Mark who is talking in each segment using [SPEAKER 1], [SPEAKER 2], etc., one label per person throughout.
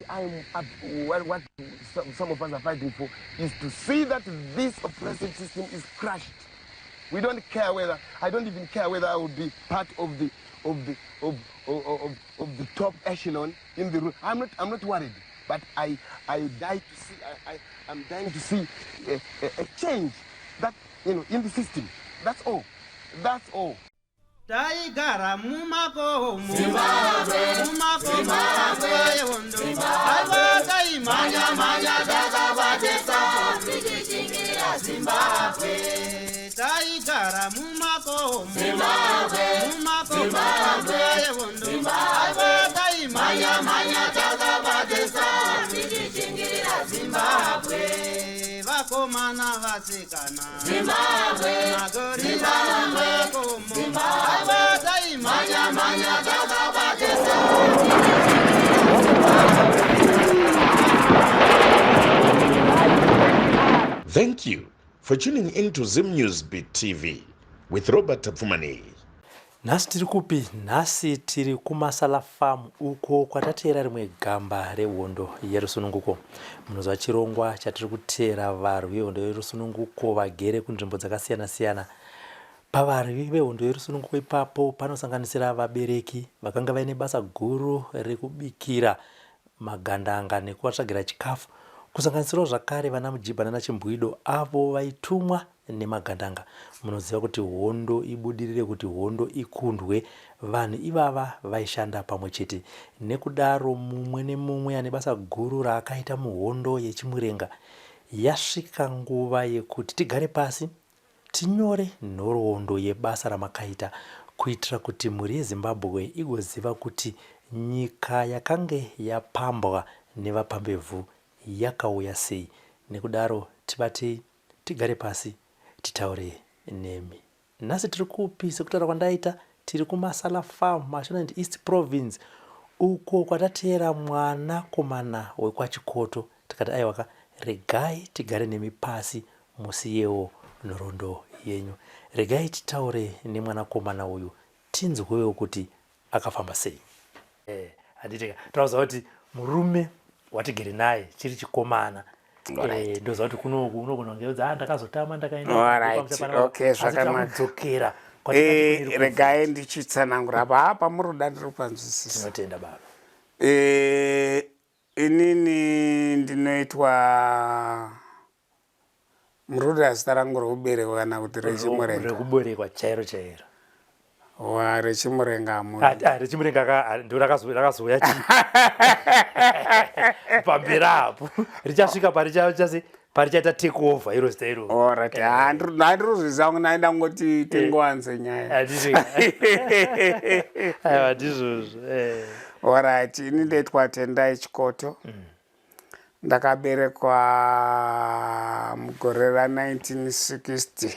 [SPEAKER 1] what some of us are fighting for is to see that this oppressive system is crushed. We don't care whether, I don't even care whether I would be part of the top echelon in the room. I'm not worried, but I'm dying to see a change that, in the system. That's all. That's all.
[SPEAKER 2] Taigara mumako yewondo alwaka imanya dakabatesa tikichingira Zimbabwe. Taigara mumako yewondo alwaka imanya dakabatesa tikichingira Zimbabwe. Vakomana vasikana Zimbabwe magorira makomo alwaka imanya dakabatesa.
[SPEAKER 3] Thank you for tuning into Zim News Beat TV with Robert Tapfumani.
[SPEAKER 4] Nhasi tiri kupi? Nhasi tiri kuMasala Farm uko kwatateera rimwe gamba rehondo yerusununguko. Munozva chirongwa chatiri kuteera varwi vehondo yerusununguko vagere kunzvimbo dzakasiyana-siyana. Pavarwi vehondo yerusununguko ipapo panosanganisira vabereki vakanga vaine basa guru rekubikira magandanga nekuvatsvagira chikafu, kusanganisirawo zvakare vana Mujibha nana Chimbwido avo vaitumwa nemagandanga. Munoziva kuti hondo ibudirire, kuti hondo ikundwe, vanhu ivava vaishanda pamwe chete. Nekudaro mumwe nemumwe ane basa guru raakaita muhondo yechimurenga. Yasvika nguva yekuti tigare pasi tinyore nhoroondo yebasa ramakaita, kuitira kuti mhuri yeZimbabwe igoziva kuti nyika yakange yapambwa nevapambevhu yakauya sei. Nekudaro tibatei, tigare pasi titaure nemi. Nhasi tiri kupi? Sekutaura kwandaita tiri kuMasala Farm, Mashonaland East Province, uko kwatateera mwanakomana wekwachikoto. Tikati aiwaka, regai tigare nemi pasi musiyewo nhoroondo yenyu. Regai titaure nemwanakomana uyu, tinzwewo kuti akafamba sei. Handitika tauza kuti murume watigere naye chiri chikomana. Ndoza kuti kunogona kungeudza ndakazotama ndakaenda zvakanaka.
[SPEAKER 5] Regai ndichitsanangura apa muroda ndiri panzwisisa.
[SPEAKER 4] Tinotenda baba.
[SPEAKER 5] Inini ndinoitwa muroda zita rangu rekuberekwa kana kuti rechimurenga.
[SPEAKER 4] Rekuberekwa chairo.
[SPEAKER 5] Rechimurenga
[SPEAKER 4] rechimurenga ndo rakazoya chi pambera apo richasvika parichaita take over iro zita iro.
[SPEAKER 5] Alright, handiruzvisa kuti naenda ngoti tengowanze nyaya.
[SPEAKER 4] Aiwa ndizvozvo.
[SPEAKER 5] Alright, ini ndoitwa Tendai Chikoto. Ndakaberekwa mugore ra1960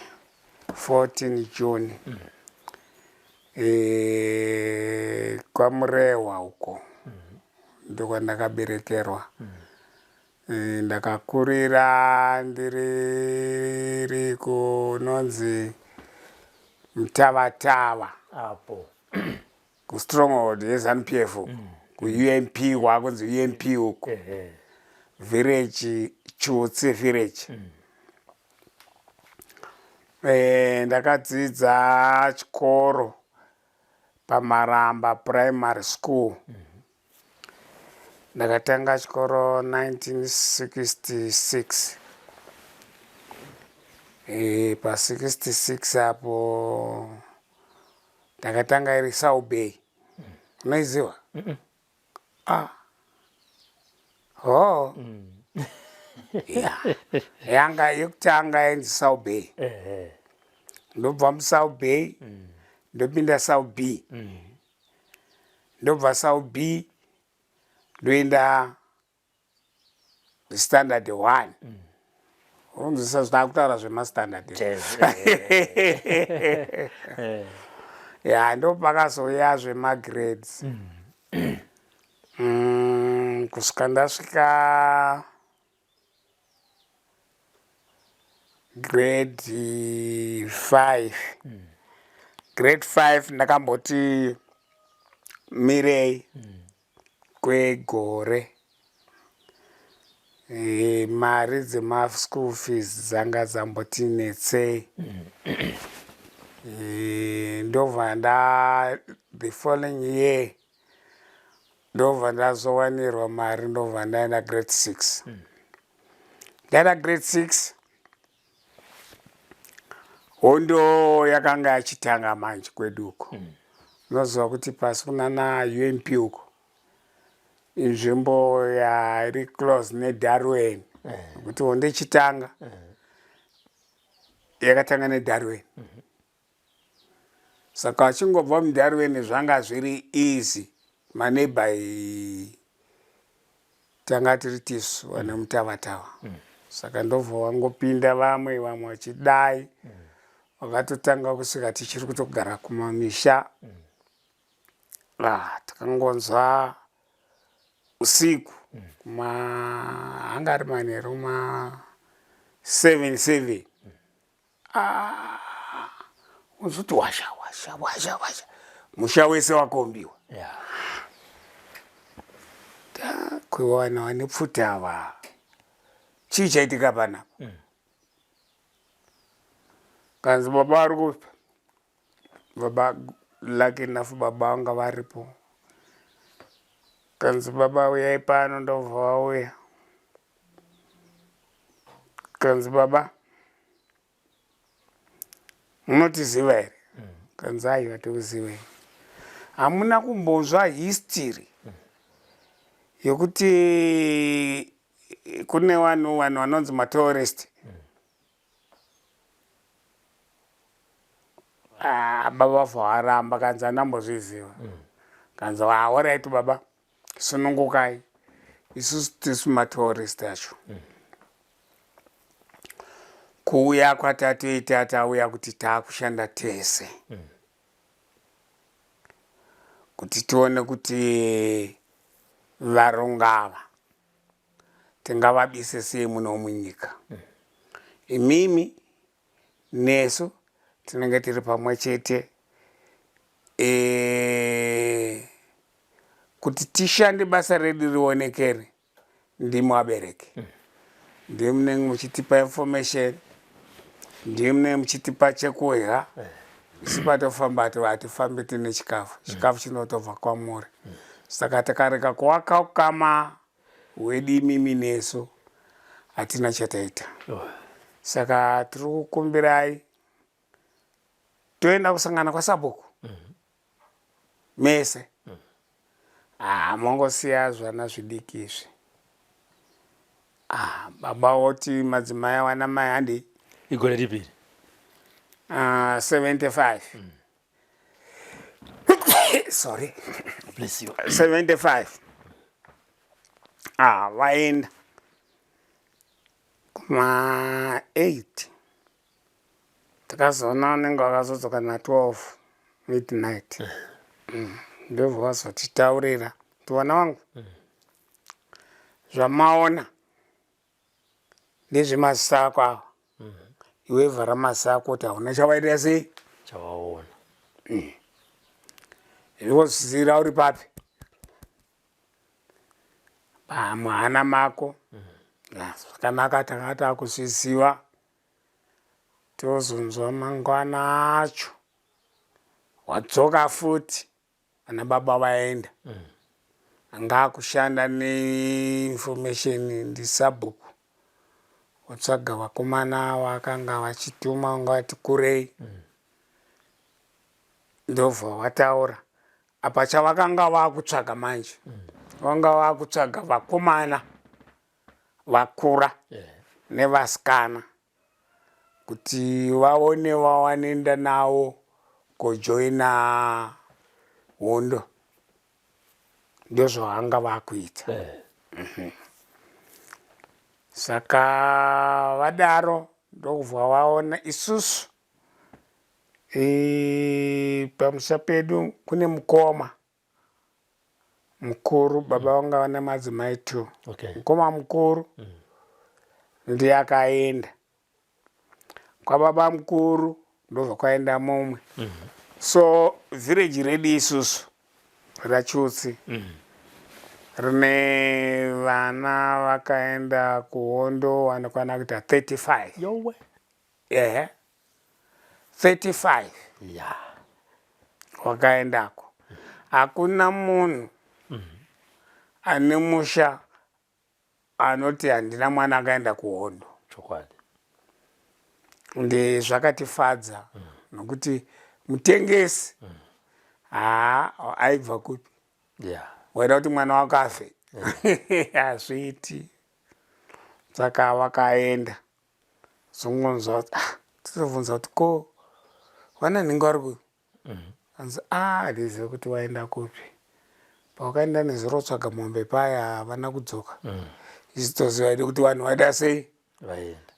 [SPEAKER 5] 14 June. Kwamurehwa uko ndiko ndakaberekerwa. Ndakakurira ndiri kunonzi Mtavatava
[SPEAKER 4] apo
[SPEAKER 5] kustronghold yeZANU-PF, kuUMP kwakunzi UMP uko, village Chutsi village. Ndakadzidza chikoro paMaramba Primary School. Ndakatanga chikoro 1966. Pa 66 apo ndakatanga iri South Bay. Unoiziva? Yanga yekutanga indi South Bay. Ndobva muSouth Bay ndopinda South B. Ndobva South B ndoenda Standard 1. Unzisa zvakutaura zvemastandard. Ndopakazoya zvemagrades. Kusvika ndasvika grade 5. Grade 5 ndakamboti mirei kwegore mari dzema-school fees dzanga dzambotinetsei. Ndobva the following year ndobva ndazowanirwa mari, ndobva ndaenda grade 6. Ndaenda grade 6 hondo yakanga yachitanga manje kwedu uko. Unoziva kuti pasi kunana UNP uko inzvimbo iri close neDarwen, kuti hondo ichitanga yakatanga neDarwen. Saka achingobva muDarwen zvanga zviri easy, maneighbor tanga tiri tisu vane Mutavatava. Saka ndobva wangopinda vamwe vachidai, wakatotanga kusvika tichiri kutogara kumamisha. Takangonzwa usiku hanga ari manheru 7 uzoti washa musha wese wakombiwa. Takwiwana nepfuta ava chii chaitika panapa. Kanzi baba vari kupa, baba lucky enough baba vanga varipo. Kanzi baba uyai pano, ndobva vauya. Kanzi baba munotiziva here? Kanzi aiwa tokuzivai. Hamuna kumbonzwa history yokuti kune vanhu vanonzi matourist? Baba vavharamba. Kanzi handambozviziva. Kanzi alright baba, sunungukai, isusu tisu matourist acho. Kuuya kwatatoita tauya kuti taakushanda tese, kuti tione kuti varongava tingavabise sei muno munyika. Imimi nesu tinenge tiri pamwe chete, kuti tishande basa redu rionekere. Ndimi vabereki, ndimi munenge muchitipa information, ndimi munenge muchitipa chekudya. Isu patofamba hatifambi tine chikafu, chikafu chinotobva kwamuri. Saka takareka kuvaka ukama hwedu imimi nesu, hatina chataita. Saka tiri kukumbirai toenda kusangana kwaSabhuku mese. Mongosiya zvana zvidiki izvi. Baba oti madzimai awana mai handi
[SPEAKER 4] igore ripiri
[SPEAKER 5] 75. Sorry.
[SPEAKER 4] Bless you.
[SPEAKER 5] 75. Vaenda kuma 8. Takazoona unenge wakazodzoka na 12 midnight. Ndobva wazotitaurira kuti vana vangu, zvamaona ndezvemazisa ako ava. Iwe vhara mazisa ako kuti hauna chavaitira sei?
[SPEAKER 4] Chavaona.
[SPEAKER 5] Iwozvizira uri papi? Pamwana mako. Zvakanaka tanga takuzviziva. Tozonzwa mangwana acho wadzoka futi ana baba vaenda. Anga kushanda neinformation ndiSabhuku. Watsvaga vakomana vakanga vachituma vanga vati kurei. Ndobva wataura apa chavakanga vakutsvaga manje. Vanga vakutsvaga vakomana vakura nevasikana kuti vaone vanoenda navo kojoina hondo. Ndozvavanga vakuita. Saka vadaro ndobva vaona isusu pamusha pedu kune mukoma mukuru. Baba vanga vana madzimai 2. Mukoma mukuru ndiye akaenda. Kwababa mukuru ndobva kwaenda mumwe. So village redu isusu raChutsi rine vana vakaenda kuhondo vanokwana kuita 35.
[SPEAKER 4] yowe
[SPEAKER 5] 35
[SPEAKER 4] ya
[SPEAKER 5] wakaendako. Hakuna munhu ane musha anoti handina mwana akaenda kuhondo.
[SPEAKER 4] chokwadi
[SPEAKER 5] Zvakatifadza nokuti mutengesi aibva kupi waida kuti mwana wako afe hazviiti. Saka vakaenda zungonzwa tizobvunza kuti ko vana nhingo vari kupi? Anzi hadizive kuti waenda kupi. Pawakaenda nezirotsvaga mombe paya havana kudzoka. Isitoziva idi kuti vanhu vaida sei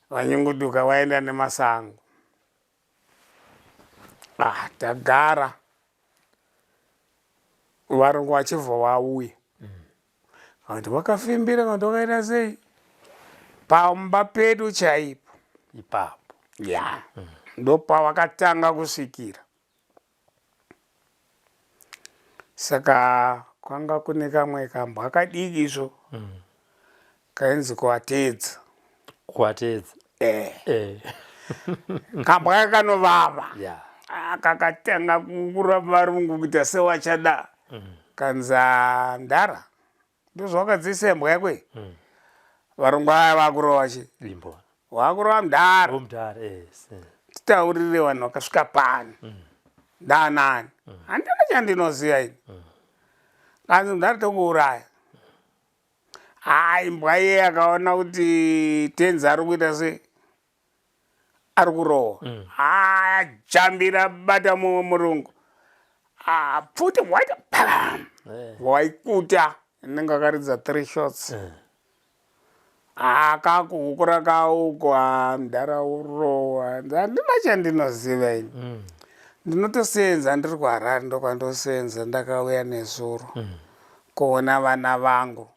[SPEAKER 5] vanyunguduka waenda nemasango. Tagara varungu vachibva vauya kuti vakafimbira kuti wakaita sei pamba pedu chaipo
[SPEAKER 4] ipapo
[SPEAKER 5] ndopavakatanga kusvikira. Saka kwanga kune kamwe kambwa kadikizvo kainzi kuvatedza. Kambwa kakanovava kakatanga kurapa varungu kuita sewachada. Kanza Ndara ndozvawakadzisa imbwa yakwe. Varungu aya vakurova chi wakurova Mudhara. Titaurire vanhu vakasvika pano ndanani handina chandinoziva ini. Kanzi Mudhara tokuuraya. Imbwa iye akaona kuti tenzi ari kuita sei ari kurova ajambira bata murungu pfuti waita waikuta inenge akaridza 3 shots. Akakuhukura kaukwa Mudhara urova. Handina chandinoziva ini. Ndinotosenza ndiri kuHarare ndokwandosenza ndakauya nezuro kuona vana vangu.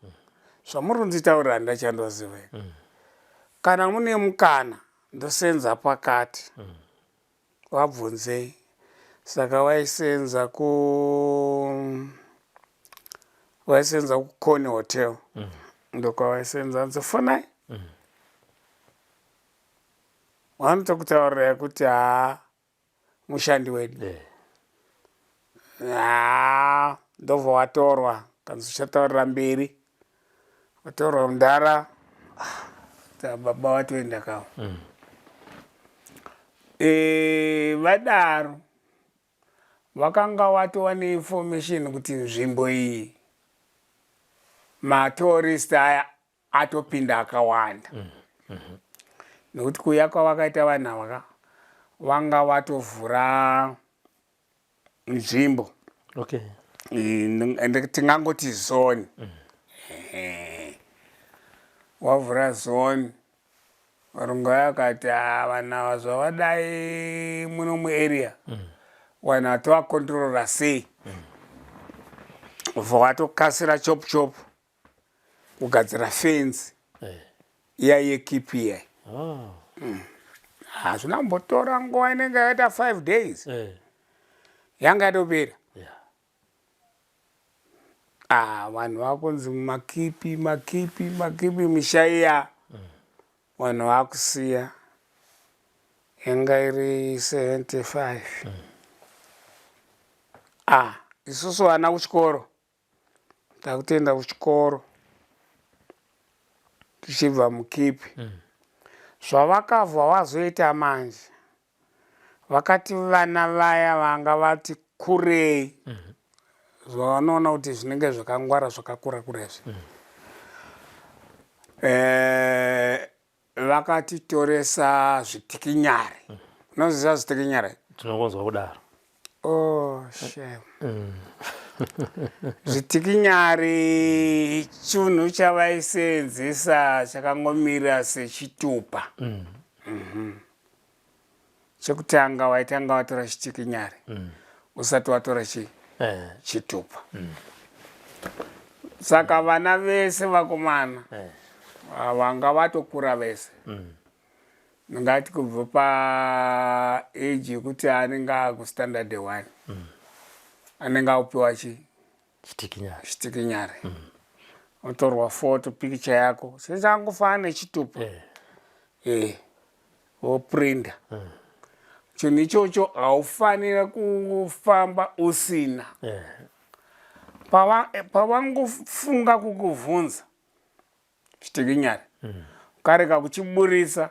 [SPEAKER 5] Zvamuri kunditaurira handina chandoziva. Kana mune mukana ndosenza pakati wabvunzei. Saka waisenza kuConey Hotel ndokwawaisenza nzofonai. Vanotokutaurira kuti mushandi wedu ndobva watorwa kanzi uchataurira mberi. Watorwa Mudhara baba watoenda kawo. Vadaro vakanga watova neinformation kuti nzvimbo iyi matourist aya atopinda akawanda. Nokuti kuya kwavakaita vanhu ava vanga vatovhura nzvimbo tingangoti zone. Wavhura zone varungu aya vakati vanhu ava zvavadai muno muarea vanhu vatovakontrorora sei. Vobva vatokasira chop chop kugadzira fenzi iya yekipi iya. Hazvina kumbotora nguva inenge yakaita 5 days yanga yatopera. Vanhu vakunzi makipi misha iya vanhu vakusiya yanga iri 75. Isusu vana kuchikoro takutenda kuchikoro tichibva mukipi. Zvavakabva vazoita manje vakati vana vaya vanga vati kurei zvavanoona kuti zvinenge zvakangwara zvakakura kurazvi vakatitoresa zvitikinyari. Unoziva zvitikinyari?
[SPEAKER 4] Tinokonzwa kudaro.
[SPEAKER 5] Shame. Zvitikinyari chinhu chavaisenzesa chakangomira sechitupa. Chekutanga waitanga watora chitikinyari usati watora chitupa. Saka vana vese vakomana vanga vatokura vese. Ngati kubva paage yekuti anenge akustandard 1 anenge aupiwa chitikinyari. wotorwa photo picture yako sezangofana nechitupu woprinda chinhu ichocho haufanira kufamba usina pavangofunga kukuvhunza chitikinyari ukareka kuchiburisa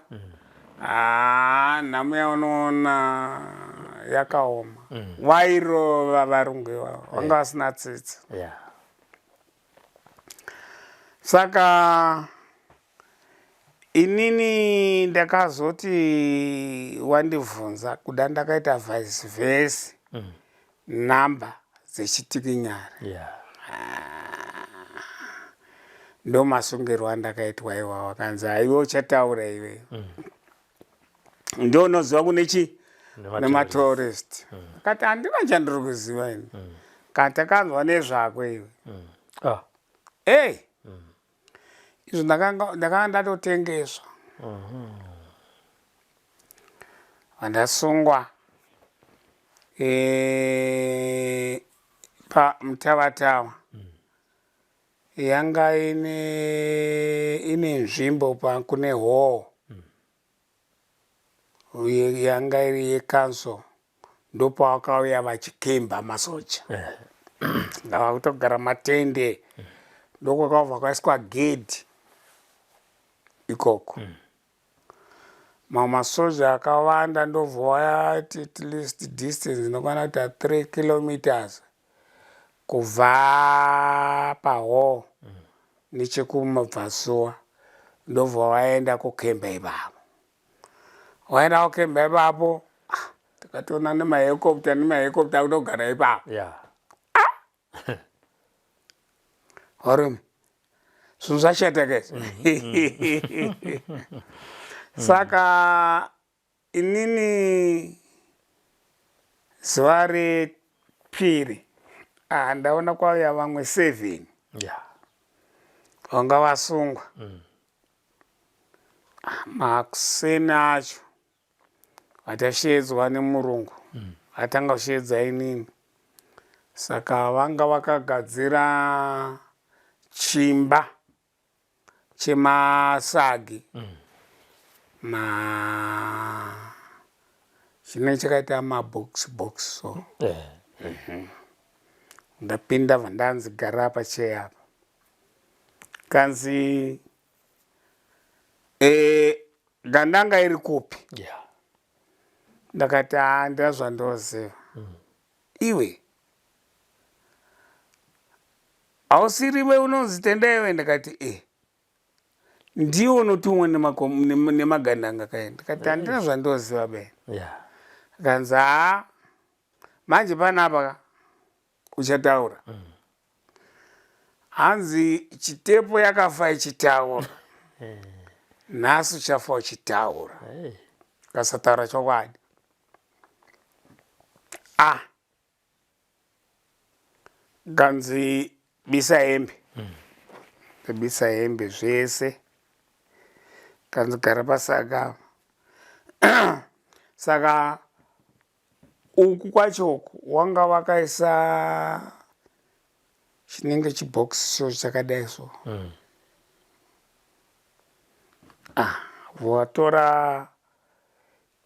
[SPEAKER 5] nhamo yaunoona yakaoma vairova varungu ivavo vanga vasina tsitsi saka inini ndakazoti wandibvunza kuda ndakaita vice versa namba dzechitikinyari ndo masungirwo andakaitwa iwawo akanzi aiwe uchataura iwe ndo unoziva kune chi nematourist kati handina chandiri kuziva ini kati akanzwa nezvako iwe izvo ndakanga ndatotengeswa vandasungwa pamutavatava yanga ine nzvimbo kune hall yanga iri yekanso ndopavakauya vachikemba masoja ngava kutogara matende ndokwakabva kwaiswa gedhi ikoko mamwe masoja akawanda ndobva wayati at least distance inokwana kuita 3 kilometers kubva pahall nechekumabvasuwa ndobva waenda kukemba ipapo waenda kukemba ipapo tikatoona nemahelicopter kutogara ipapo harume zvinhu zvachatekeza saka inini zuva repiri ndaona kwauya vamwe 7 vanga vasungwa makuseni acho vatashedzwa nemurungu atanga kushedza inini saka vanga vakagadzira chimba chemasagi chinenge chakaita mabox so ndapinda vandanzi gara pacheyapa kanzi gandanga iri kupi ndakati ndazvandoziva iwe hausiriwe unonzi tendaiwe ndakati ndiwo unotumwa nemagandanga kaenda ndikati handina zvandoziva bene akanzi manje panapa uchataura hanzi chitepo yakafa ichitaura nhasi uchafa uchitaura kasataura chokwadi kanzi bisa hembe bisa hembe zvese kanzi gara pasaga saka uku kwachoku wanga vakaisa chinenge chibhokisi cho chakadai so vatora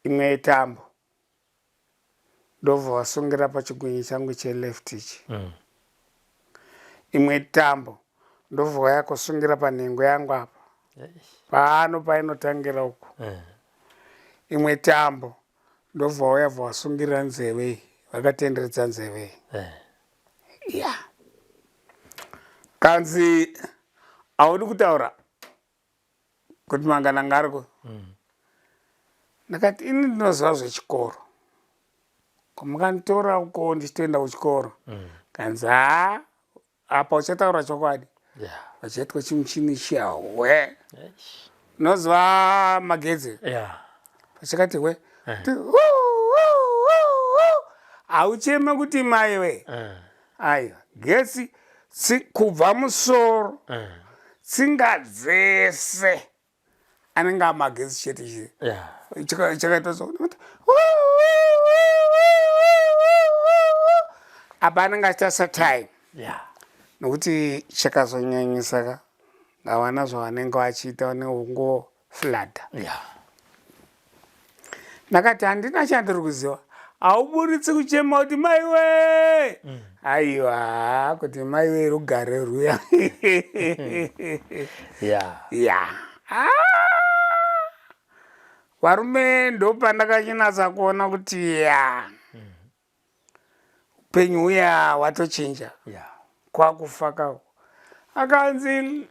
[SPEAKER 5] imwe yetambo ndobva vasungira pachigwinyi changu cheleft ichi imwe tambo ndobva vaya kusungira panhengo yangu apa pano painotangira uku imwe tambo ndobva vayabva vasungirira nzeve vakatenderedza nzeve kanzi haudi kutaura kuti mangananga ariko ndakati ini ndinoziva zvechikoro komukanditora uko ndichitoenda kuchikoro kanzi apa uchataura chokwadi vachaitwa chimuchini chahwe unoziva magedzi pachakati hwe haucheme kuti maiwe aiwa getsi kubva musoro tsinga dzese anenge amagetsi chete chakaita so apa anenge achita satime nokuti chakazonyanyisaka ngawana zvavanenge vachiita neungo fladha. Ndakati handina chandiri kuziva, hauburitsi kuchema kuti maiwe. Aiwa, kuti maiwe rugare rwuya. Varume ndopandakachinatsa kuona kuti upenyu huya watochinja. Kwakufa kako. Akanzi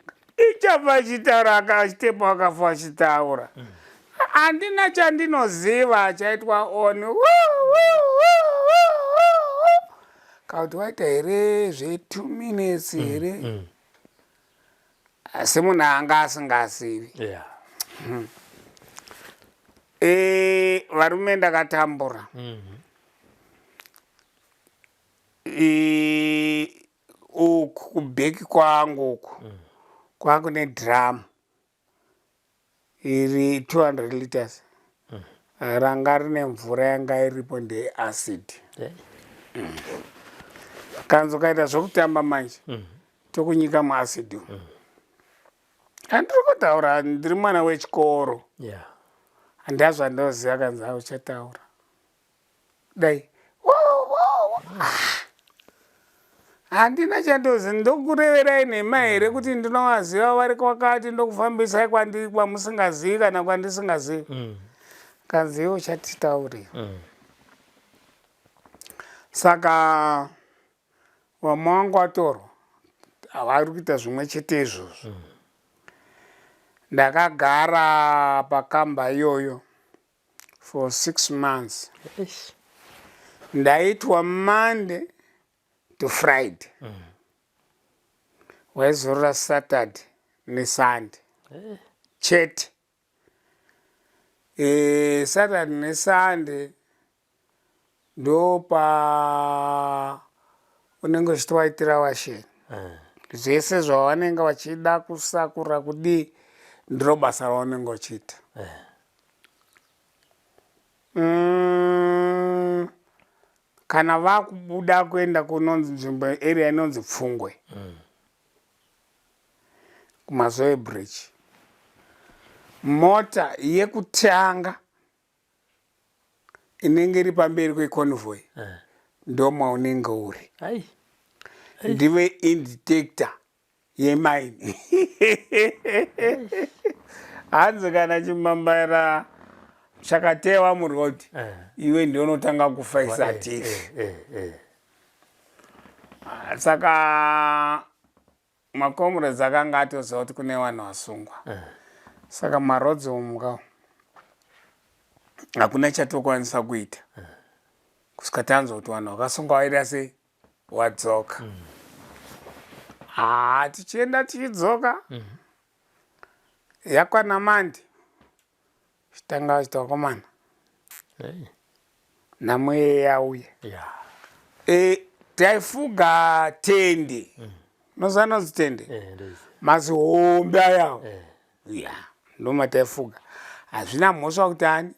[SPEAKER 5] ichapa chitaura, akachitepa akafa achitaura. Handina chandinoziva chaitwa oni. Kauti waita here zve2 minutes here. Asi munhu anga asingazivi. Varume ndakatambura. Uku kubheki kwangu uku kwakune drum iri 200 liters. Ranga rine mvura yanga iripo ndeacid. Kanzo kaita zvokutamba manje tokunyika muacid. Handiri kutaura ndiri mwana wechikoro. Handina zvandoziva kanzi uchataura. Dai. Handina chandozi ndokureverai nhema here kuti ndinovaziva vari kwakati ndokufambisai kwamusingazivi kana kwandisingazivi. Kanzi iwe uchatitaurira. Saka wama wangu watorwa havari kuita zvimwe chete izvozvo. Ndakagara pakamba iyoyo for 6 months. Ndaitwa Monday to Friday. Waizorora Saturday neSunday. Chete. Saturday neSunday ndopa unenge uchitovaitira washeni. Zvese zvavanenge vachida kusakura kudii ndiro basa ravanenge vachiita. Kana vakubuda kuenda kunonzi nzvimbo area inonzi Pfungwe kumazoe bridge, mota yekutanga inenge iri pamberi kweconvoy ndomaunenge uri. Ndive indetector yemaini. Hanzi kana chimambaira chakatewa murodhi iwe ndionotanga kufa isati. Saka makomrades akanga atoziva kuti kune vanhu vasungwa. Saka marodzi omuka hakuna chatokwanisa kuita kusvika tanzwa kuti vanhu vakasungwa vaida sei wadzoka. Tichienda tichidzoka yakwana Monday chitanga vachita vakomana nhamo yeye yauya. Taifuga tende. Nozanonzi tende mazihombe ayawo. Ndomataifuga. Hazvina mhosva kuti ani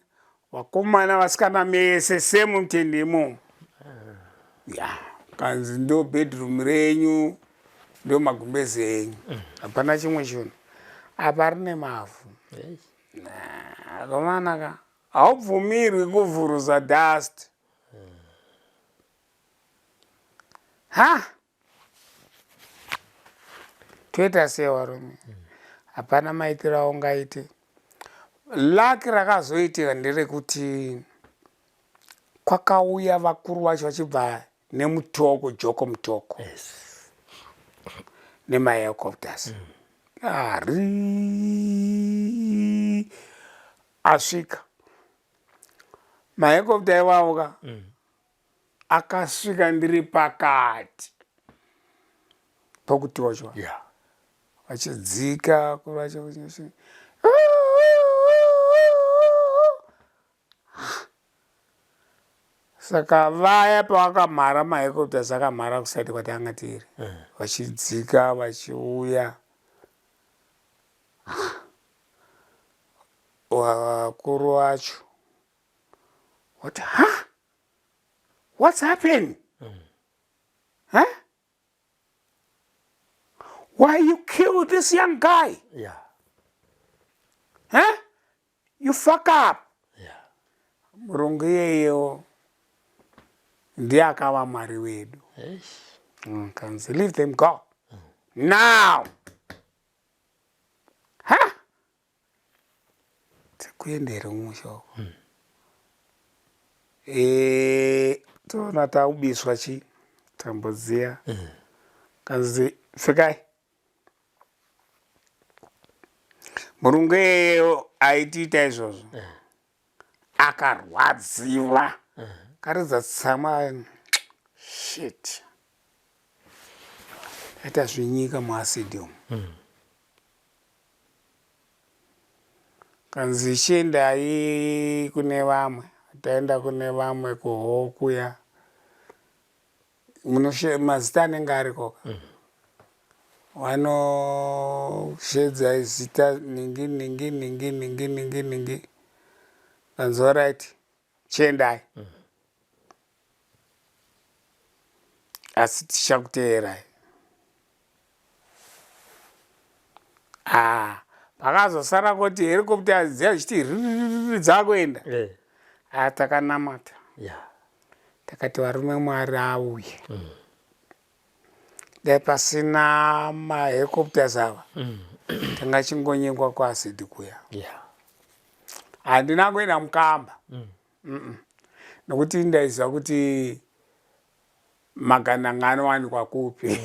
[SPEAKER 5] vakomana vasikana mese semu mutende imomo. Kanzi ndo bedroom renyu ndo magumbezi enyu. Hapana chimwe chinhu. Apa rine mavhu. Vakomana ka haubvumirwi kuvhuruza dust. Toita sei varume? Hapana maitiro aungaite. Laki rakazoitika nderekuti kwakauya vakuru vacho vachibva nemutoko Joko Mutoko nemahelicopters. Asvika mahelicopter iwawo ka akasvika ndiri pakati pokuti wacho vachidzika kuvacho saka vaya pavakamhara mahelicopters akamhara kusati kwatanga tiri vachidzika vachiuya. Wakuru wacho wati what's happened? Why you kill this young guy?
[SPEAKER 4] Yeah.
[SPEAKER 5] Huh? You fuck up.
[SPEAKER 4] Yeah.
[SPEAKER 5] Murungu yeyo ndiye akava Mwari wedu.
[SPEAKER 4] Eish.
[SPEAKER 5] Kanzi leave them go. Now. Huh? Tikuendere mushoko. Tona taubiswa chi tambodzia. Kanzi fikai. Murungu yeyo aitiita izvozvo. Akarwadziwa. Karidza tsama. Shit. Aita zvinyika muacid umu. Kanzi chiendai kune vamwe. Taenda kune vamwe kuhokuya. Mazita anenge ariko. Wanoshedza zita ningi. Kanzi alright. Chiendai. Asi tichakuteerai. Pakazosara kuti helicopter dziya zvichiti dzakuenda. Takanamata.
[SPEAKER 4] Yeah.
[SPEAKER 5] Takati varume Mwari auye. Dai pasina mahelicopters ava. Tanga chingonyengwa kuacid kuya.
[SPEAKER 4] Yeah.
[SPEAKER 5] Handina kuenda mukamba. Nokuti ndaiziva kuti maganangano wanikwa kupi.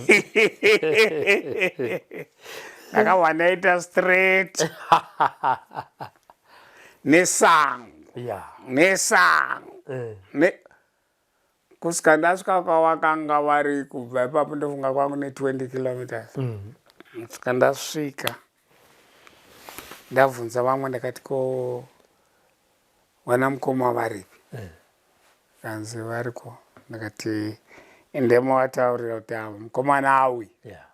[SPEAKER 5] Ndakawanaita straight. Nesango.
[SPEAKER 4] Yeah.
[SPEAKER 5] Nesango. Kusika ndasvika kwavakanga vari kubva ipapo ndofunga kwangu 20 kilometers. Saka ndasvika ndabvunza vamwe ndakati ko wana mukoma varipi? Kanzi variko. Ndakati endemo vataurira kuti avo mukomana auyi.
[SPEAKER 4] Yeah.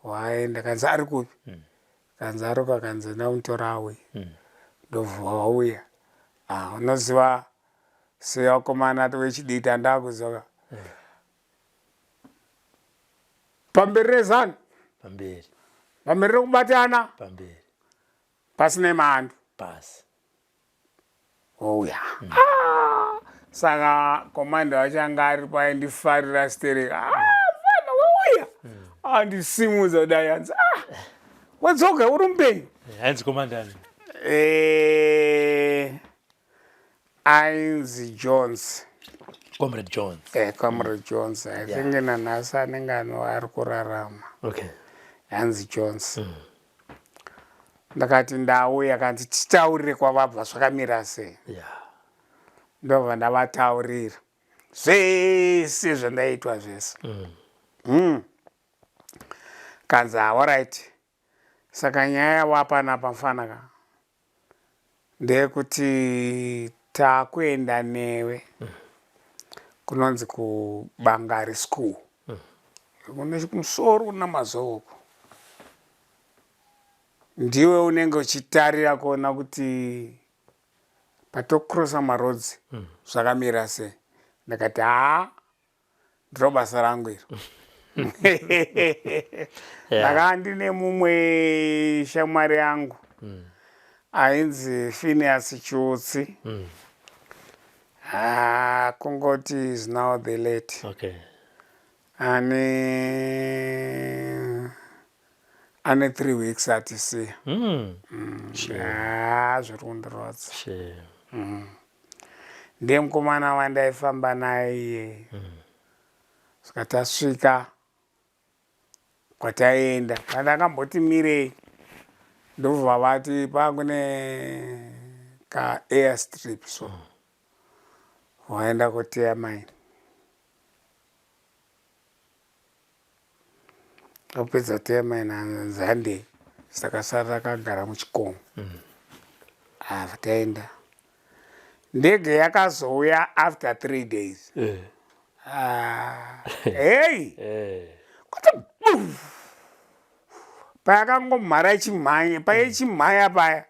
[SPEAKER 5] Waenda. Kanzi ari kupi? Kanzi ariko. Kanzi ndamutora auyi. Ndobva wauya. Unoziva sevakomana wechidiki ndakuziva. Pamberi rezano. Pamberi rekubatana. Pasine mhando.
[SPEAKER 4] Pasi.
[SPEAKER 5] Ouya. Saka komanda wachanga ari paindifarira stereki. Fana wauya. Andisimudza kudai hanzi. Wadzoka uri mupenyu.
[SPEAKER 4] Hanzi komandani.
[SPEAKER 5] Ainzi Jones.
[SPEAKER 4] Comrade Jones.
[SPEAKER 5] Comrade Jones. I think nanhasi anenge ari kurarama.
[SPEAKER 4] Okay.
[SPEAKER 5] Ainzi Jones. Ndakati ndauya kanti titaurire kwavabva zvakamira sei.
[SPEAKER 4] Yeah.
[SPEAKER 5] Ndobva ndavataurira zvese zvandaitwa zvese. Kanzi alright. Saka nyaya yawapanapa mfanaka ndeyekuti takuenda newe kunonzi kuBangari school. Kune kumusoro kuna mazoko. Ndiwe unenge uchitarira kuona kuti patokrosa marodzi zvakamira sei. Ndakati ndiro basa rangu iro. Ndakanga ndine mumwe shamwari yangu ainzi Phineas Chutsi. Kungoti is now the late.
[SPEAKER 4] Okay.
[SPEAKER 5] Ane 3 weeks atisiya. Zviri kundirodza. Ndiye mukomana wandaifamba naye. Saka tasvika kwataenda. Pandakamboti mirei ndobva vati pakune ka airstrip so. Waenda kuteya mine. Apedza kuteya mine hanzande. Saka sara takagara muchikomo. Taenda. Ndege yakazouya after 3 days. Hey! Kuti payakangomhara ichimhanya, paichimhanya paya.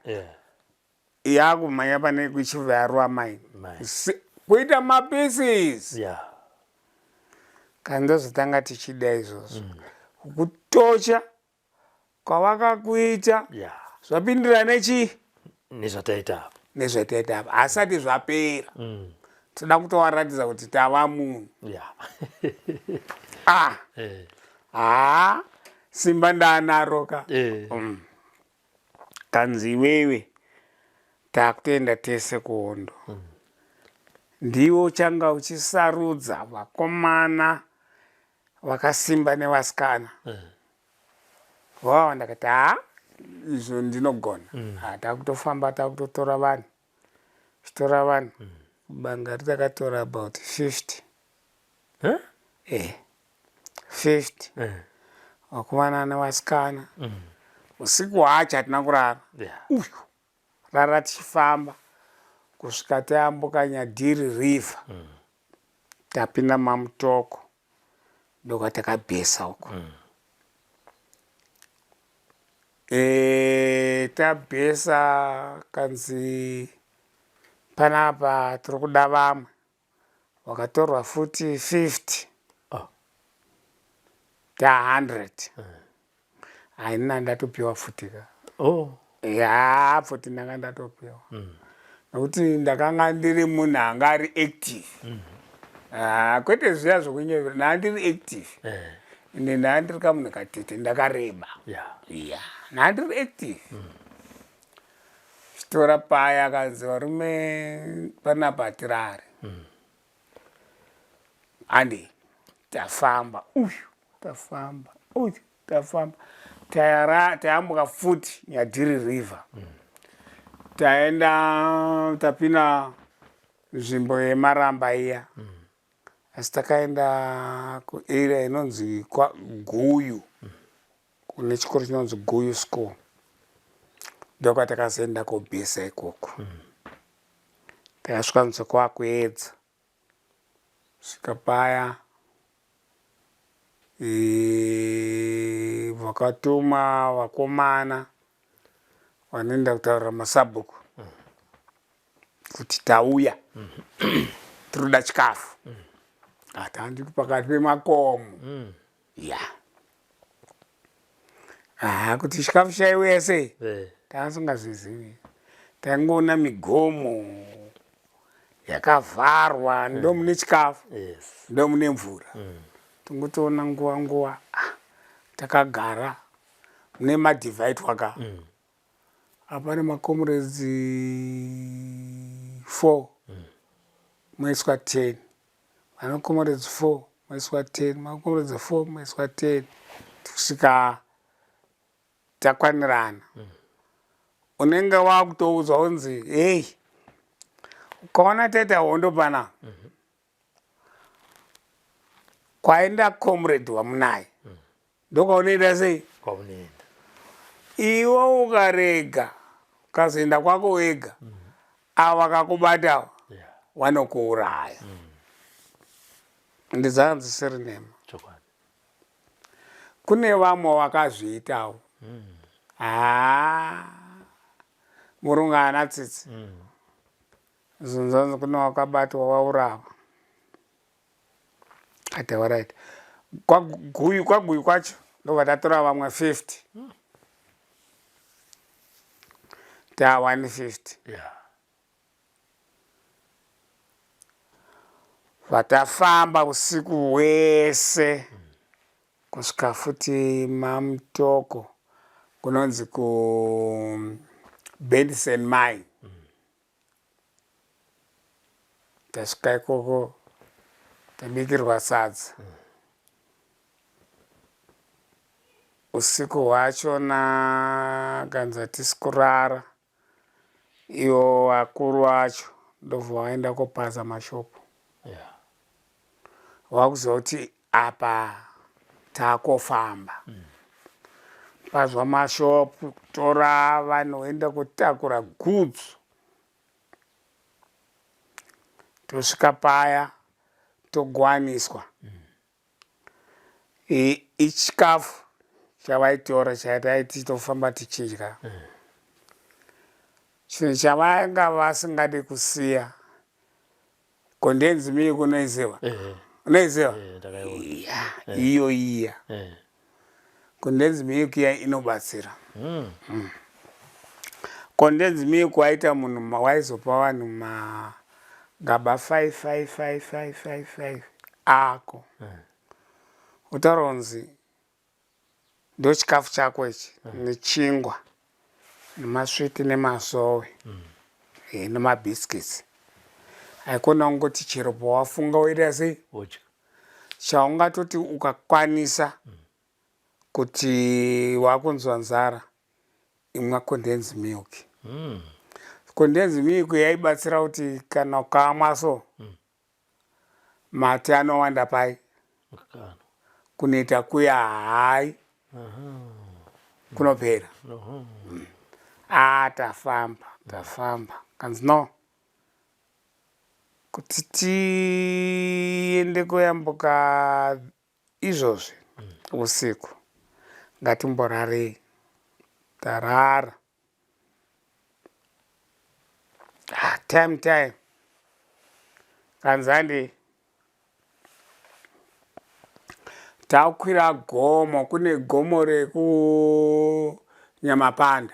[SPEAKER 5] Yakumhanya pane kuchivharwa mine. Kuita mapieces. Kandozotanga tichida izvozvo. Kutocha kwavakakuita zvapindira
[SPEAKER 4] nezvataita
[SPEAKER 5] nezvataita apa asati zvapera toda kutowaratidza kuti tava munhu simba ndanaroka kanzi iwewe takutoenda tese kuhondo ndiwo uchanga uchisarudza vakomana vakasimba nevasikana ndakati izvo ndinogona takutofamba takutotora vanhu chitora vanhu banga ritakatora about 50 50 vakomana nevasikana usiku hwacho hatina kurara uyu rara tichifamba kusvika tayambuka Nyadhiri river tapinda Mamutoko ndokwatakabhesa uko tabhesa kanzi panapa tiri kuda vamwe wakatorwa futi 50 ta100 haina ndatopiwa futika futi ndanga ndatopiwa nokuti ndakanga ndiri munhu anga ari active kwete zviya zvokunyevera ndandiri active ende ndandiri kamunhu katete ndakareba ndandiri active chitora paya kanzi varume panapa tirare ande tafamba tafamba tayambuka futi Nyadhiri river taenda tapinda nzvimbo yemaramba iya asi takaenda kuarea inonzi Guyu kune chikoro chinonzi Guyu school ndokwatakazoenda kobhesa ikoko takasvika nzvimbo kwakuedza svika paya vakatuma vakomana vanoenda kutaurira masabhuku kuti tauya tiroda chikafu tandiri pakati pemakomo kuti chikafu chaiuya sei taasingazvizivi taingoona migomo yakavharwa ndomune chikafu ndomune mvura tingotoona nguva takagara mune madivhaiti waka apane makomrades 4 maiswa 10 vane comrades 4 maiswa 10 makomrades 4 maiswa 10 kusvika takwanirana unenge wakutoudzwa unzi hey ukaona taita hondo pana kwaenda comrade wamunaye ndokaunoenda sei iwe ukarega ukazoenda kwako wega ava vakakubatawo vanokuuraya ndizanzi siri nema kune vamwe vakazviitawo murungu haana tsitsi zunzanzi kune wakabatwa waurava ati alright kwaguyu kwacho ndovatatora vamwe 50 ta 150 vatafamba usiku hwese kusvika futi Mamutoko kunonzi ku Benson mine tasvika ikoko tabikirwa sadza usiku hwachona kanzi hatisi kurara ivo vakuru vacho ndobva vaenda kopasa mashopu vakuziva kuti apa takofamba pazwa mashopu kutora vanoenda kutakura gudzu tosvika paya togwaniswa ichikafu chavaitora chataiti tofamba tichidya chinhu chavanga vasingadi kusiya kondenzi mii kunoiziva unoiziva iyo iya condensed milk iya inobatsira. Condensed milk waita munhu waizopa vanhu magaba 5 ako utaura kunzi ndo chikafu chako ichi nechingwa nemasviti nemasowe nemabhiskitsi. Haikona kungoti chero pawafunga woita sei chaungatoti ukakwanisa kuti wakunzwa nzara imwa condensed milk. Condensed milk yaibatsira kuti kana ukamwa so mate anowanda pai kunoita kuya hai kunopera. Tafamba kanzi no kuti tiende kuyambuka izvozvi usiku ngatimborarei. Tarara time kanzi handi takwira gomo. Kune gomo rekunyamapanda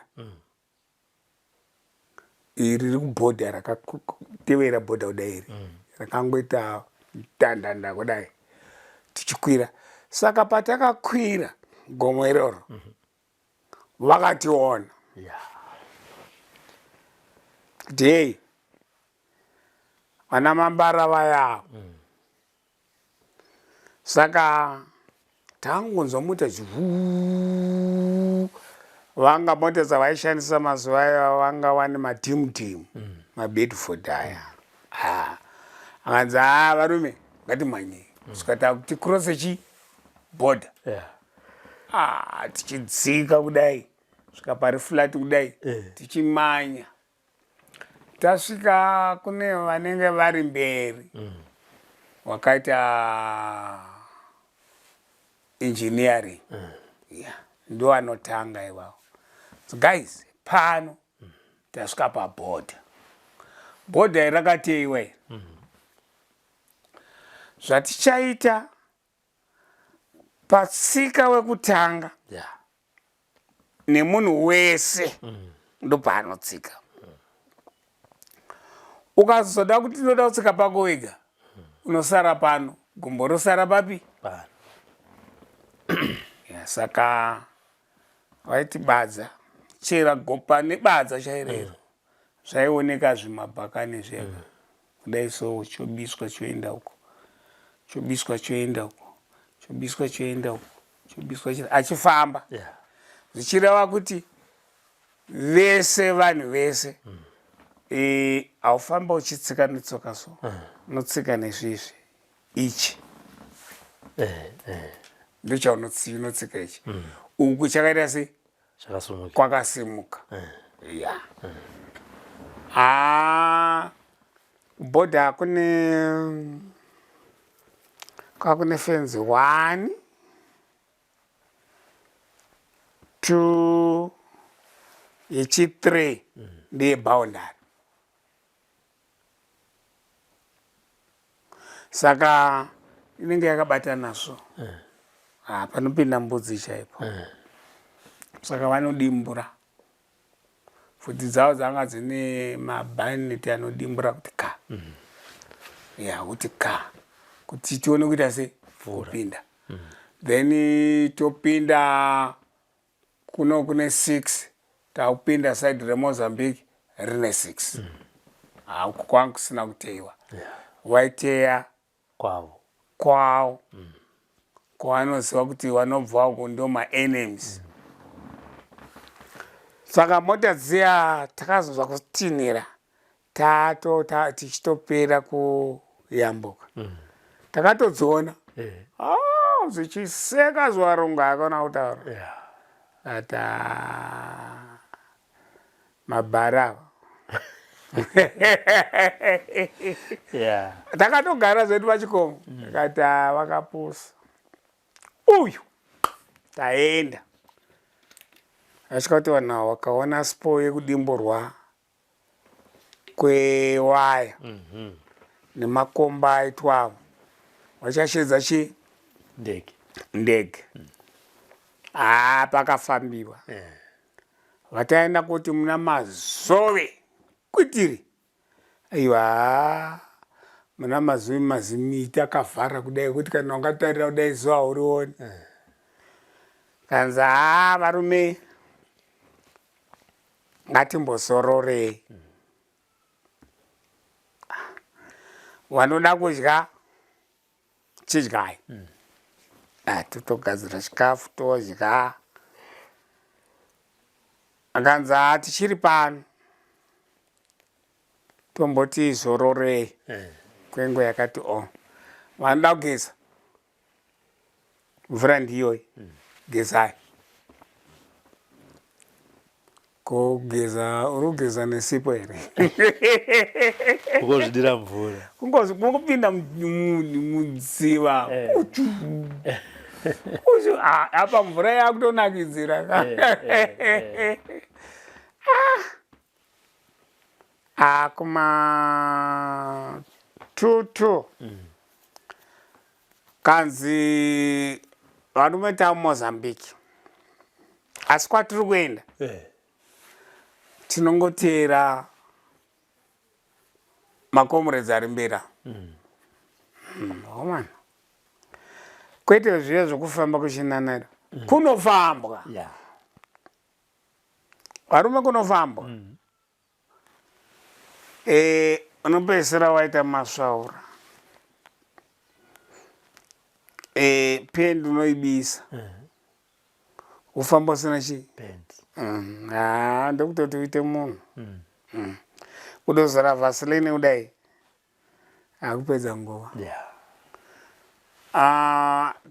[SPEAKER 5] iri riri kubhodha rakatevera bhodha kudai iri rakangoita dandanda kudai tichikwira. Saka patakakwira gomo iroro vakationa kuti hei vana mambara vaya. Saka tangonzwa mota vanga mota dzavaishandisa mazuva ayo vanga vane matimu mabedford aya. Akanzi varume ngatimhanyei kusvika tikurose chi bhodha. Tichidzika kudai svika pari flat kudai tichimanya. Tasvika kune vanenge vari mberi wakaita engineering ndo anotanga ivavo. Guys, pano tasvika pabhodha. Bhodha irakateiwa iri zvatichaita patsika wekutanga nemunhu wese ndo paanotsika. Ukazoda kuti unoda kutsika pako wega unosara pano, gumbo rosara papi? Saka vaiti badza chera gopa nebadza chairero zvaioneka zvimabhakani zvega kudai. So chobiswa choenda uko, chobiswa choenda uko, chobiswa choenda uko, chobiswa achifamba zvichireva kuti vese vanhu vese haufamba uchitsika netsoka so unotsika nezvizvi ichi ndochaunotsika ichi uku chakaita sei kwakasimuka. Bhodha kune fenzi 1 2 yechi 3 ndeyeboundary. Saka inenge yakabatana so panopinda mbudzi chaipo. Saka vanodimbura pfudzi dzavo dzanga dzine mabhaneti anodimbura kuti ka kuti ka kuti tione kuita sei kupinda. Then topinda kune 6 taupinda side reMozambique rine 6 uku kwangu kusina kuteiwa. Waiteya kwavo kwavanoziva kuti vanobva uku ndo maenemies. Saka mota dziya takazonzwa kutinhira tichitopera kuyambuka takatodziona zvichiseka zuva rungu akona kutaura ata mabhara takatogara zvedu pachikomo kati vakapusa uyu taenda. Asvika kuti vanhu ava vakaona sipo yekudimburwa kwewaya nemakomba aitwa avo vachashedza ndege pakafambiwa. Vataenda kuti muna Mazove kwitiri. Aiwa muna Mazove mazimiti akavhara kudai kuti kana ungatarira kudai zuva urioni. Kanzi varume ngatimbosororei. Vanoda kudya chidyai. Totogadzira chikafu todya. Akanzi tichiri pano tomboti zororei. Kwengu yakati vanoda kugeza. Mvura ndiyo gezai. Kugeza urugeza nesipo here.
[SPEAKER 4] Kungozvidira mvura.
[SPEAKER 5] Kungopinda mudziva. Apa mvura yakutonakidzira. Kuma tutu kanzi varume tamuMozambique. Asi kwatiri kuenda tinongoteera makomuredzi ari mbera. Omana kwete zviya zvokufamba kuchinanara kunofambwa. Varume kunofambwa. Unopedzisira waita masvaura. Pendi unoibisa. Ufamba usina chii? Ndokutoti uite munhu. Kudozora vaseline kudai akupedza nguva.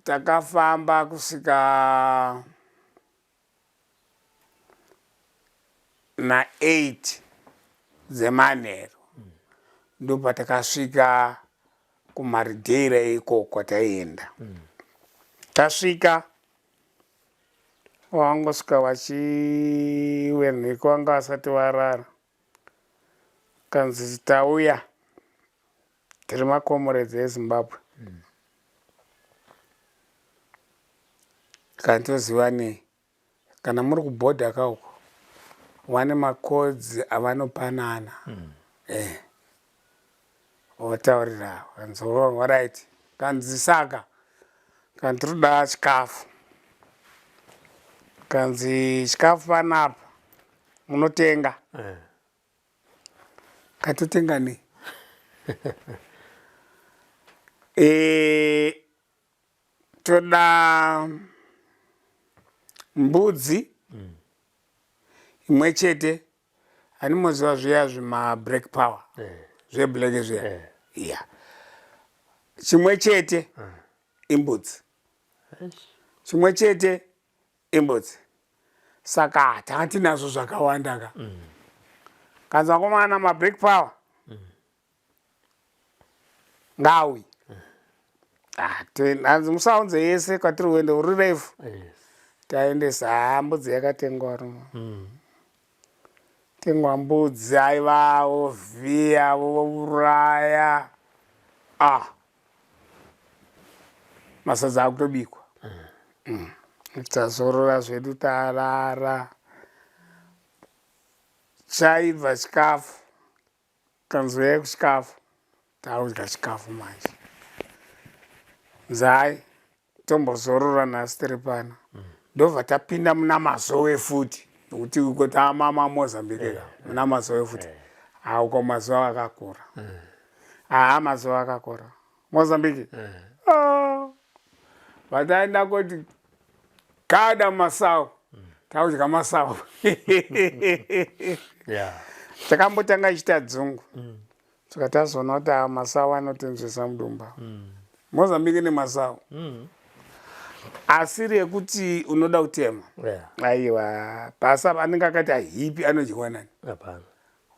[SPEAKER 5] Takafamba kusvika na8 dzemanheru. Ndopatakasvika kuMaridera ikoko kwataienda. Tasvika wangosvika vachiwernheka vanga vasati varara. Kanzi tauya tiri makomuredzi eZimbabwe. Kantoziva nei kana muri kubhodha kauko vane makodzi avanopanana. Votaurira kanzi alright. Kanzi saka kantiroda chikafu. Kanzi chikafu panapa munotenga. Katotenga nei? Toda mbudzi imwe chete. Handimoziva zviya zvima-black power zveblack zviya. Chimwe chete imbudzi. Chimwe chete imbudzi. Saka takati nazvo zvakawanda ka. Kanzi vakomana ma-black power ngawi. Hanzi musaunze yese kwatiri kuende uri refu. Taendesa mbudzi yakatengwa rumwe. Tengwa mbudzi aiva vovhiya vouraya. Masadza akutobikwa. Tazorora zvedu tarara. Chaibva chikafu. Kanzi uyai kuchikafu. Taudya chikafu manje. Zai tombozorora nhasi tiri pano. Ndobva tapinda muna Mazove futi. Nokuti uko tamama Mozambique muna Mazove futi. Uko mazuva akakura. Mazuva akakura. Mozambique. Vataenda kuti kada masau. Taudya masau. Takambotanga ichita dzungu. Saka tazoona kuti masau anotenzesa mudumba. Mozambique ne masau. Asi rekuti unoda kutema. Aiwa basa anenge akati hipi anodyiwa nani?
[SPEAKER 4] Hapana.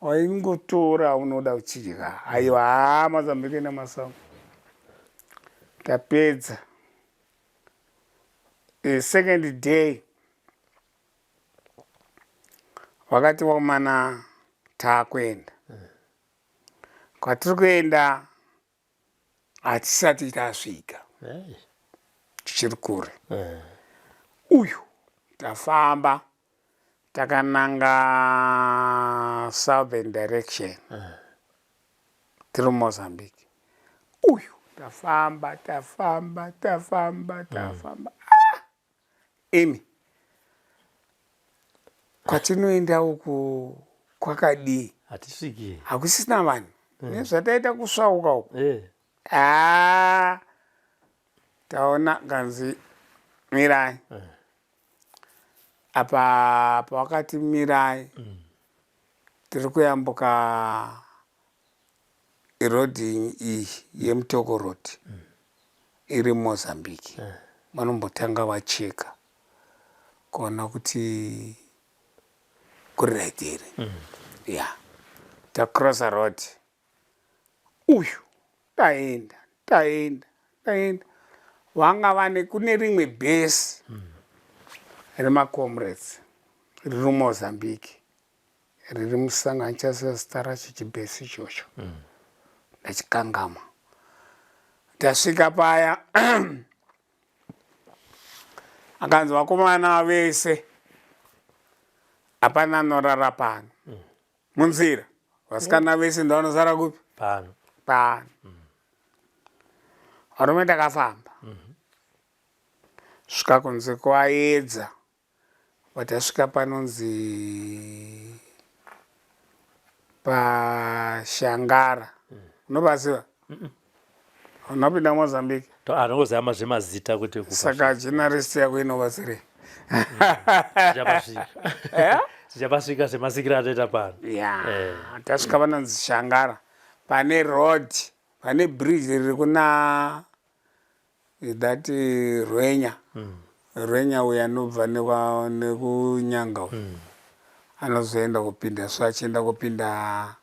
[SPEAKER 5] Waingotora unoda kuchidya. Aiwa Mozambique ne masau. Tapedza. The second day wakati wakomana takwenda. Kwatiri kuenda hatisati tasvika. Tichiri kure. Uyu tafamba takananga southern direction tiri Mozambique. Uyu tafamba imi kwatinoenda uku kwakadii
[SPEAKER 4] hatisviki
[SPEAKER 5] hakusisina vanhu nezvataita kusvauka uku taona kanzi mirai apa pawakati mirai tiri kuyambuka irodhi iyi yeMutoko Road iri Mozambique vanombotanga vacheka kuona kuti kuri right here ya tacrossa road uyu taenda vanga vane kune rimwe bhesi remacomrades riri Mozambique riri musangano chazita racho chibhesi ichocho ndachikangama tasvika paya akanzi vakomana vese hapana anorara pano munzira vasikana vese ndavanosara kupi
[SPEAKER 4] pano
[SPEAKER 5] varume takafamba svika kunze kwaedza vatasvika panonzi paShangara unopaziva unopinda Mozambique
[SPEAKER 4] anongozama zvemazita kuti
[SPEAKER 5] saka journalist yako inovasirei
[SPEAKER 4] tichapasvika zvemasikiro atoita pano
[SPEAKER 5] tasvika panonzi Shangara pane road pane bridge riri kuna idati Rwenya uya anobva nekunyanga anozoenda kupinda so achienda kupinda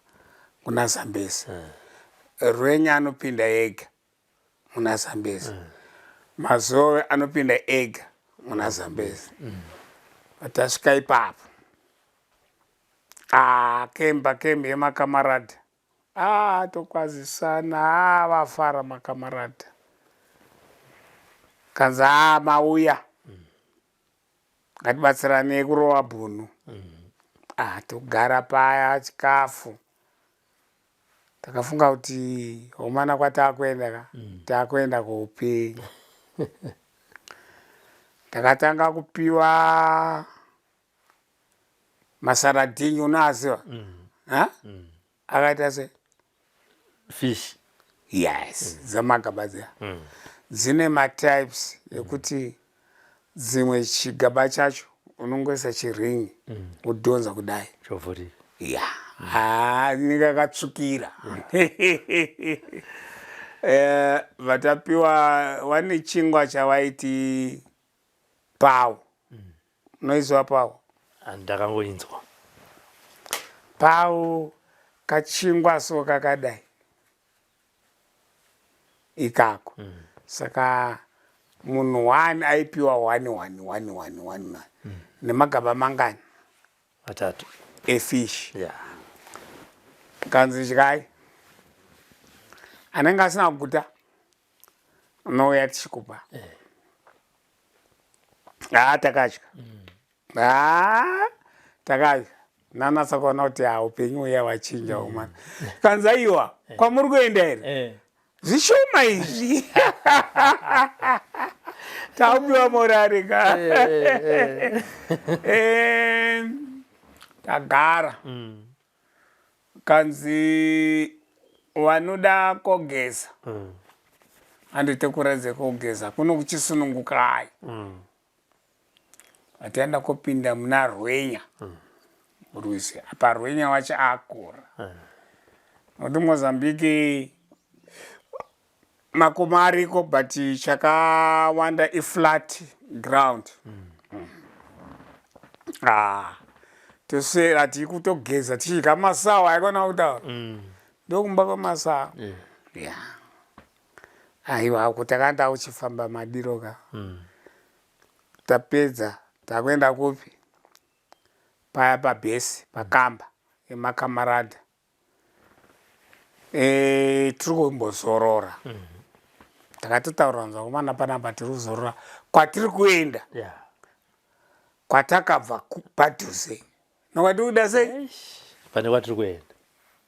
[SPEAKER 5] kuna Zambezi Rwenya anopinda ega muna Zambezi Mazove anopinda ega muna Zambezi tasvika ipapo kembe yemakamarada tokwazisana vafara makamarada kanzi mauya ngatibatsirane kurova bhunu togara paya chikafu takafunga kuti homana kwatakuenda takuenda koupenya takatanga kupiwa masaradhingi unoaziva akaita se
[SPEAKER 4] fish
[SPEAKER 5] yes dzamagaba dziya dzine matypes ekuti dzimwe chigaba chacho unongoisa chiringi udhonza kudai
[SPEAKER 4] chovhurika
[SPEAKER 5] inenge yakatsvukira vatapiwa vane chingwa chavaiti pau unoiziva pau
[SPEAKER 4] ndakangoinzwa
[SPEAKER 5] pau kachingwa so kakadai ikako saka munhu 1 aipiwa 1 nemagaba mangani
[SPEAKER 4] matatu
[SPEAKER 5] efish kanzi dyai anenge asina kuguta unouya tichikupa takadya takadya nanatsa kuona kuti upenyu uya wachinja umana kanzi aiwa kwamuri kuenda here zvishoma izvi taupiwa morari ka tagara kanzi vanoda kogeza handite kuradze kogeza kuno kuchisunungukai vataenda kopinda muna Rwenya rwizi apa Rwenya wacho akura nokuti Mozambique makomo ariko but chakawanda iflat ground toswera tii kutogeza tichidya masawa aikona kutaura ndokumba kwemasawa aiwa kutakanda uchifamba madiro ka tapedza takuenda kupi paya pabhesi pakamba yemakamarada tiri kumbozorora takatotaura nzwa kumana panapa tiri kuzorora kwatiri kuenda kwatakabva padhuze nokwati kuda sei
[SPEAKER 4] pane kwatiri kuenda.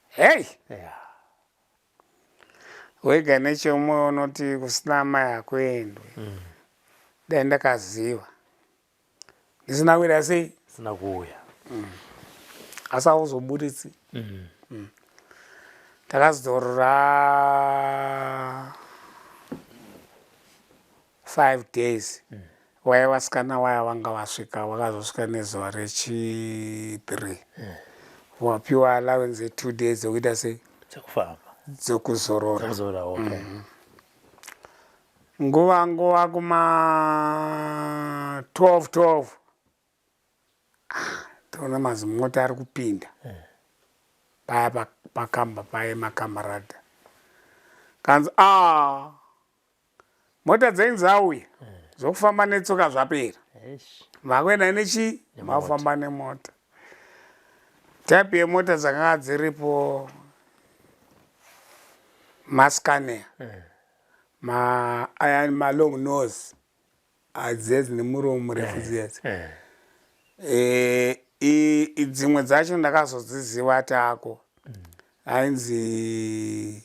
[SPEAKER 5] hei
[SPEAKER 4] Yeah.
[SPEAKER 5] wega nechomwe unoti kusina mai akuendwe dai ndakaziva ndisina kuenda sei
[SPEAKER 4] Sina kuuya.
[SPEAKER 5] asi auzoburitsi takazorora 5 days waya vasikana waya vanga vasvika vakazosvika nezuva rechi3 wapiwa allowance 2 days dzekuita sei
[SPEAKER 4] Chekufamba.
[SPEAKER 5] dzokuzorora
[SPEAKER 4] Chekuzorora. Okay.
[SPEAKER 5] nguva kuma 12 toona mazimota ari kupinda paya pakamba paya makamarada kanzi mota dzenyu dzauya dzokufamba netsoka zvapera vakuenda nechi mafamba nemota type yemota dzakanga dziripo mascanea malong nose adzezi nemuromo murefu dzidzi dzimwe dzacho ndakazodziziva taako ainzi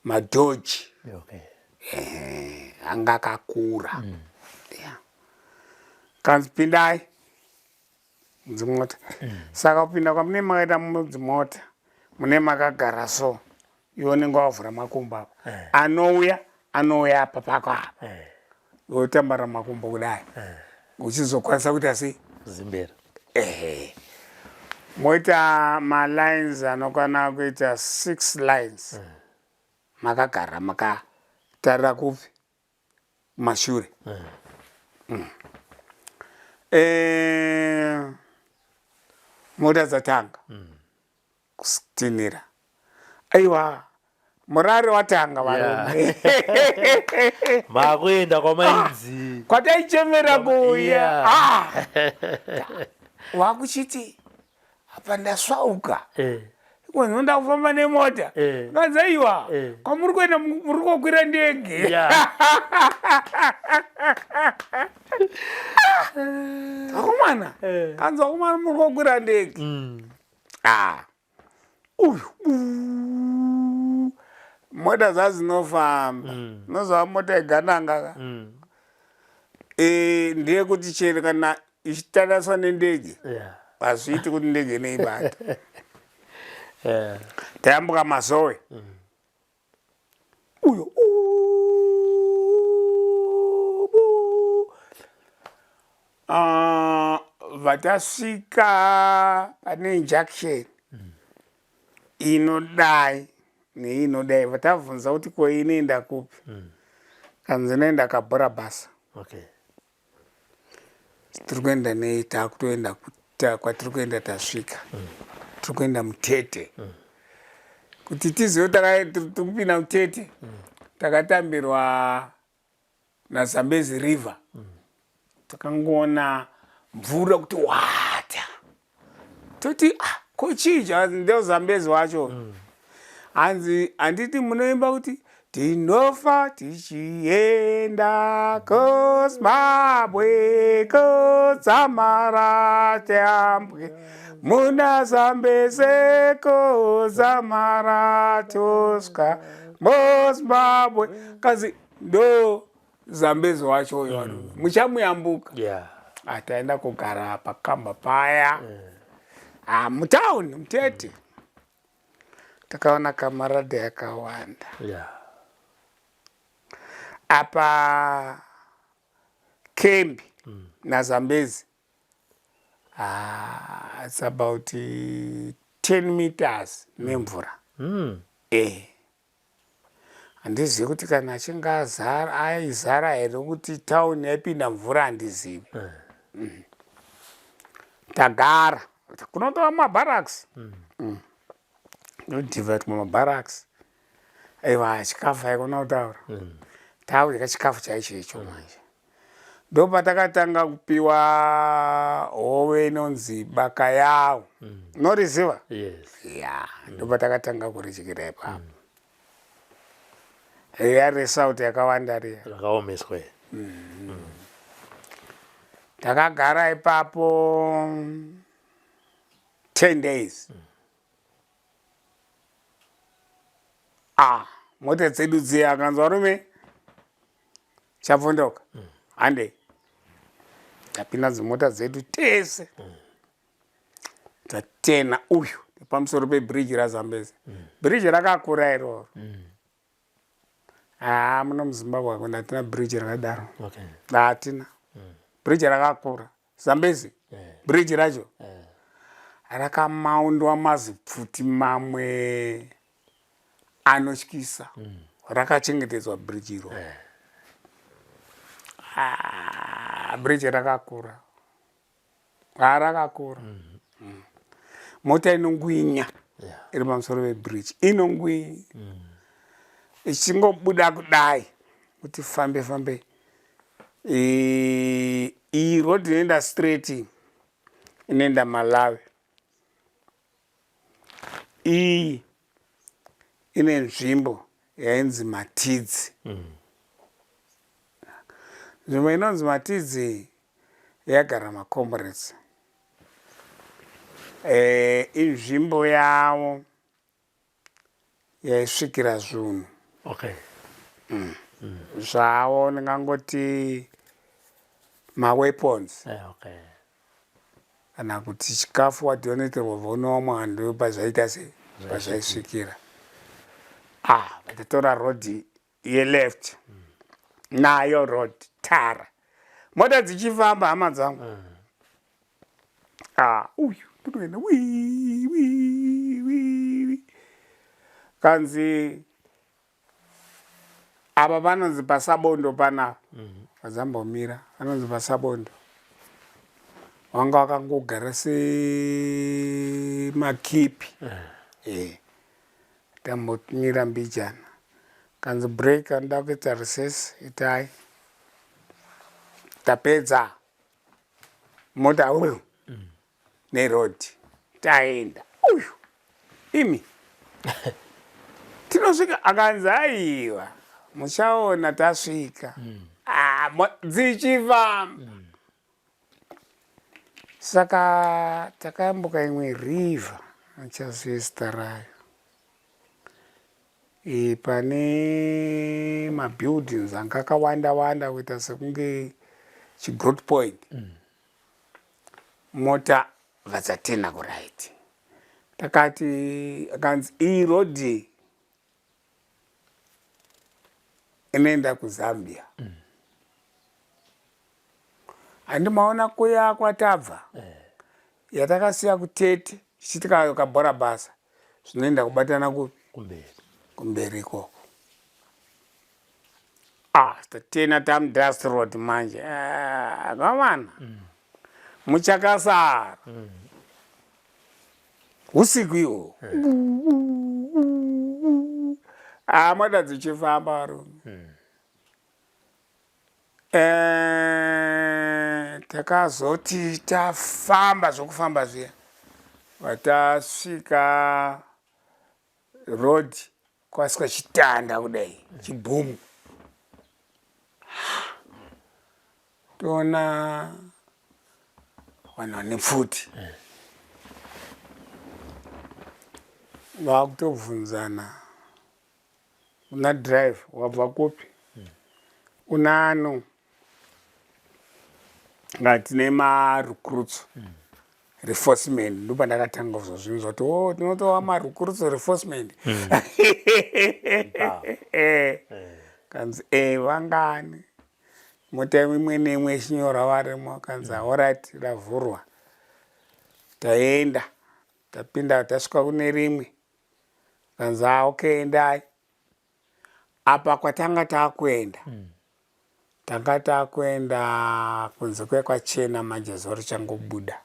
[SPEAKER 5] madoji
[SPEAKER 4] Okay.
[SPEAKER 5] anga akakura kanzi pindai mudzimota saka kupinda kwamune makaita mudzimota mune makagara so iwo nenge wavhura makumbo apa anouya apa pako apa wotambara makumbo kudai uchizokwanisa kuita sei
[SPEAKER 4] Zimbera.
[SPEAKER 5] moita malines anokwana kuita 6 lines makagara makatarira kupi mashure mota dzatanga kutinhira aiwa murari watanga varume
[SPEAKER 4] Makuenda kwamainzi.
[SPEAKER 5] kwataichemera kuuya wakuchiti apa ndasvauka ndoda kufamba nemota ngadzaiwa kwamuri kuenda muri kokwira ndege akomana kanzi akomana muri kokwira ndege mota dzazinofamba nozova mota igananga ndeyekuti chero kana ichitananiswa nendege hazviiti kuti ndege neibata tayambuka mazowe uyo vatasvika pane injunction inodai neinodai vatavhunza kuti ko inoenda kupi kanzi inoenda kabhora basa tiri kuenda nei takutoenda kwatiri kuenda tasvika tiri kuenda Mutete kuti tizive tiri kupinda Mutete takatambirwa naZambezi river takangoona mvura kuti wata toti kochija ndio Zambezi wacho hanzi handiti munoimba kuti tinofa tichienda kuZimbabwe kudzamara tambwe muna Zambezi kudzamara tosvika muZimbabwe kazi ndo Zambezi wacho uyo muchamuyambuka ataenda kugara pakamba paya mutauni Mutete takaona kamaradha yakawanda apa Kembi naZambezi it's about 10 meters nemvura handizivi kuti kana achinge aizara here kuti tauni yaipinda mvura handizivi tagara kunotova mabarracks nodhivhati mumabarracks aiwa chikafu aikona kutaura takudya chikafu chaicho icho manje ndo patakatanga kupiwa hove inonzi baka yawo noriziva ndo patakatanga kurityira ipapo riya resauti yakawanda riya
[SPEAKER 4] rakaomeswa
[SPEAKER 5] takagara ipapo 10 days. Mota dzedu dziya akanzwa rume chavhunduka hande tapinda dzimota dzedu tese tatena uyu pamusoro pebridge razambezi. Bridge rakakura iroro. Muno muZimbabwe hakuna hatina bridge rakadaro. Hatina. Bridge rakakura. Zambezi bridge racho rakamaundwa mazipfuti mamwe anotyisa. Rakachengetedzwa bridge iro. Bridge rakakura. Rakakura. Mota inongwinya iri pamusoro pebridge inongwinya. Ichingobuda kudai kuti fambe. Iyi road inoenda straight inoenda Malawi. Iyi ine nzvimbo yainzi Matidzi. Nzvimbo inonzi Matidzi yagara maComrades. Inzvimbo yavo yaisvikira zvinhu. Zvavo ndingangoti maweapons. Kana kuti chikafu wadoneterwa vaunowa muhando pazvaita sei pazvaisvikira. Vatatora road yeleft nayo road tara. Mota dzichifamba hama dzangu. Uyu tunoenda kanzi apa vanonzi pasabondo panapa. Vazambomira vanonzi pasabondo. Wanga wakangogara semakipi. Tambomira mbijana. Kanzi break anoda kuita recess itai. Tapedza. Mota uyu. Neroad. Taenda. Uyu. Imi. Tinosvika akanzi aiwa. Muchaona tasvika. Dzichifamba. Saka takayambuka imwe river. Achaziva zita rayo. Pane mabuildings anga akawanda kuita sekunge chigrowth point. Mota vadzatena kuraiti. Takati akanzi iyi road inoenda kuZambia. Handimaona kuya kwatabva. Yatakasiya kutete chitika kabhora basa. Zvinoenda kubatana kumberi ikoko. Tatena tamdust road manje. Kamana. Muchakasara. Usiku ihwo. Mota dzichifamba rume. Takazoti tafamba zvokufamba zviya. Vatasvika road kwasvika chitanda kudai chibhumu. Toona vanhu vane pfuti. Vakutobvunzana. Una drive wabva kupi? Unano. Ngatine marecruits. Reinforcement. Ndopa ndakatanga kuzozvinzwa kuti tinotova marecruits reinforcement. Kanzi vangani. Mota imwe neimwe ichinyora varimo. Kanzi alright ravhurwa. Taenda. Tapinda tasvika kune rimwe. Kanzi okay endai. Apa kwatanga takuenda. Tanga takuenda kunze kwachena manje zuva richangobuda.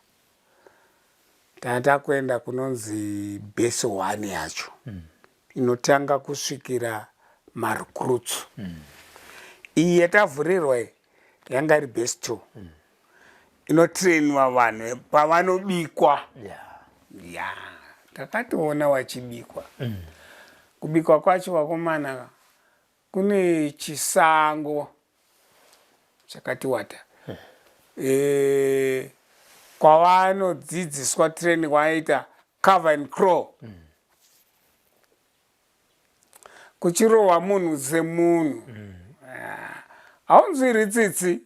[SPEAKER 5] Tanga takuenda kunonzi base 1 yacho. Inotanga kusvikira marecruits. Iyi yatavhurirwa yanga iri base 2. Inotrainwa vanhu pavanobikwa. Takatoona wachibikwa. Kubikwa kwacho wakomana kune chisango chakati wata. kwavanodzidziswa training kwanoita cover and crawl. Kuchirohwa munhu semunhu. Haunzwiri tsitsi.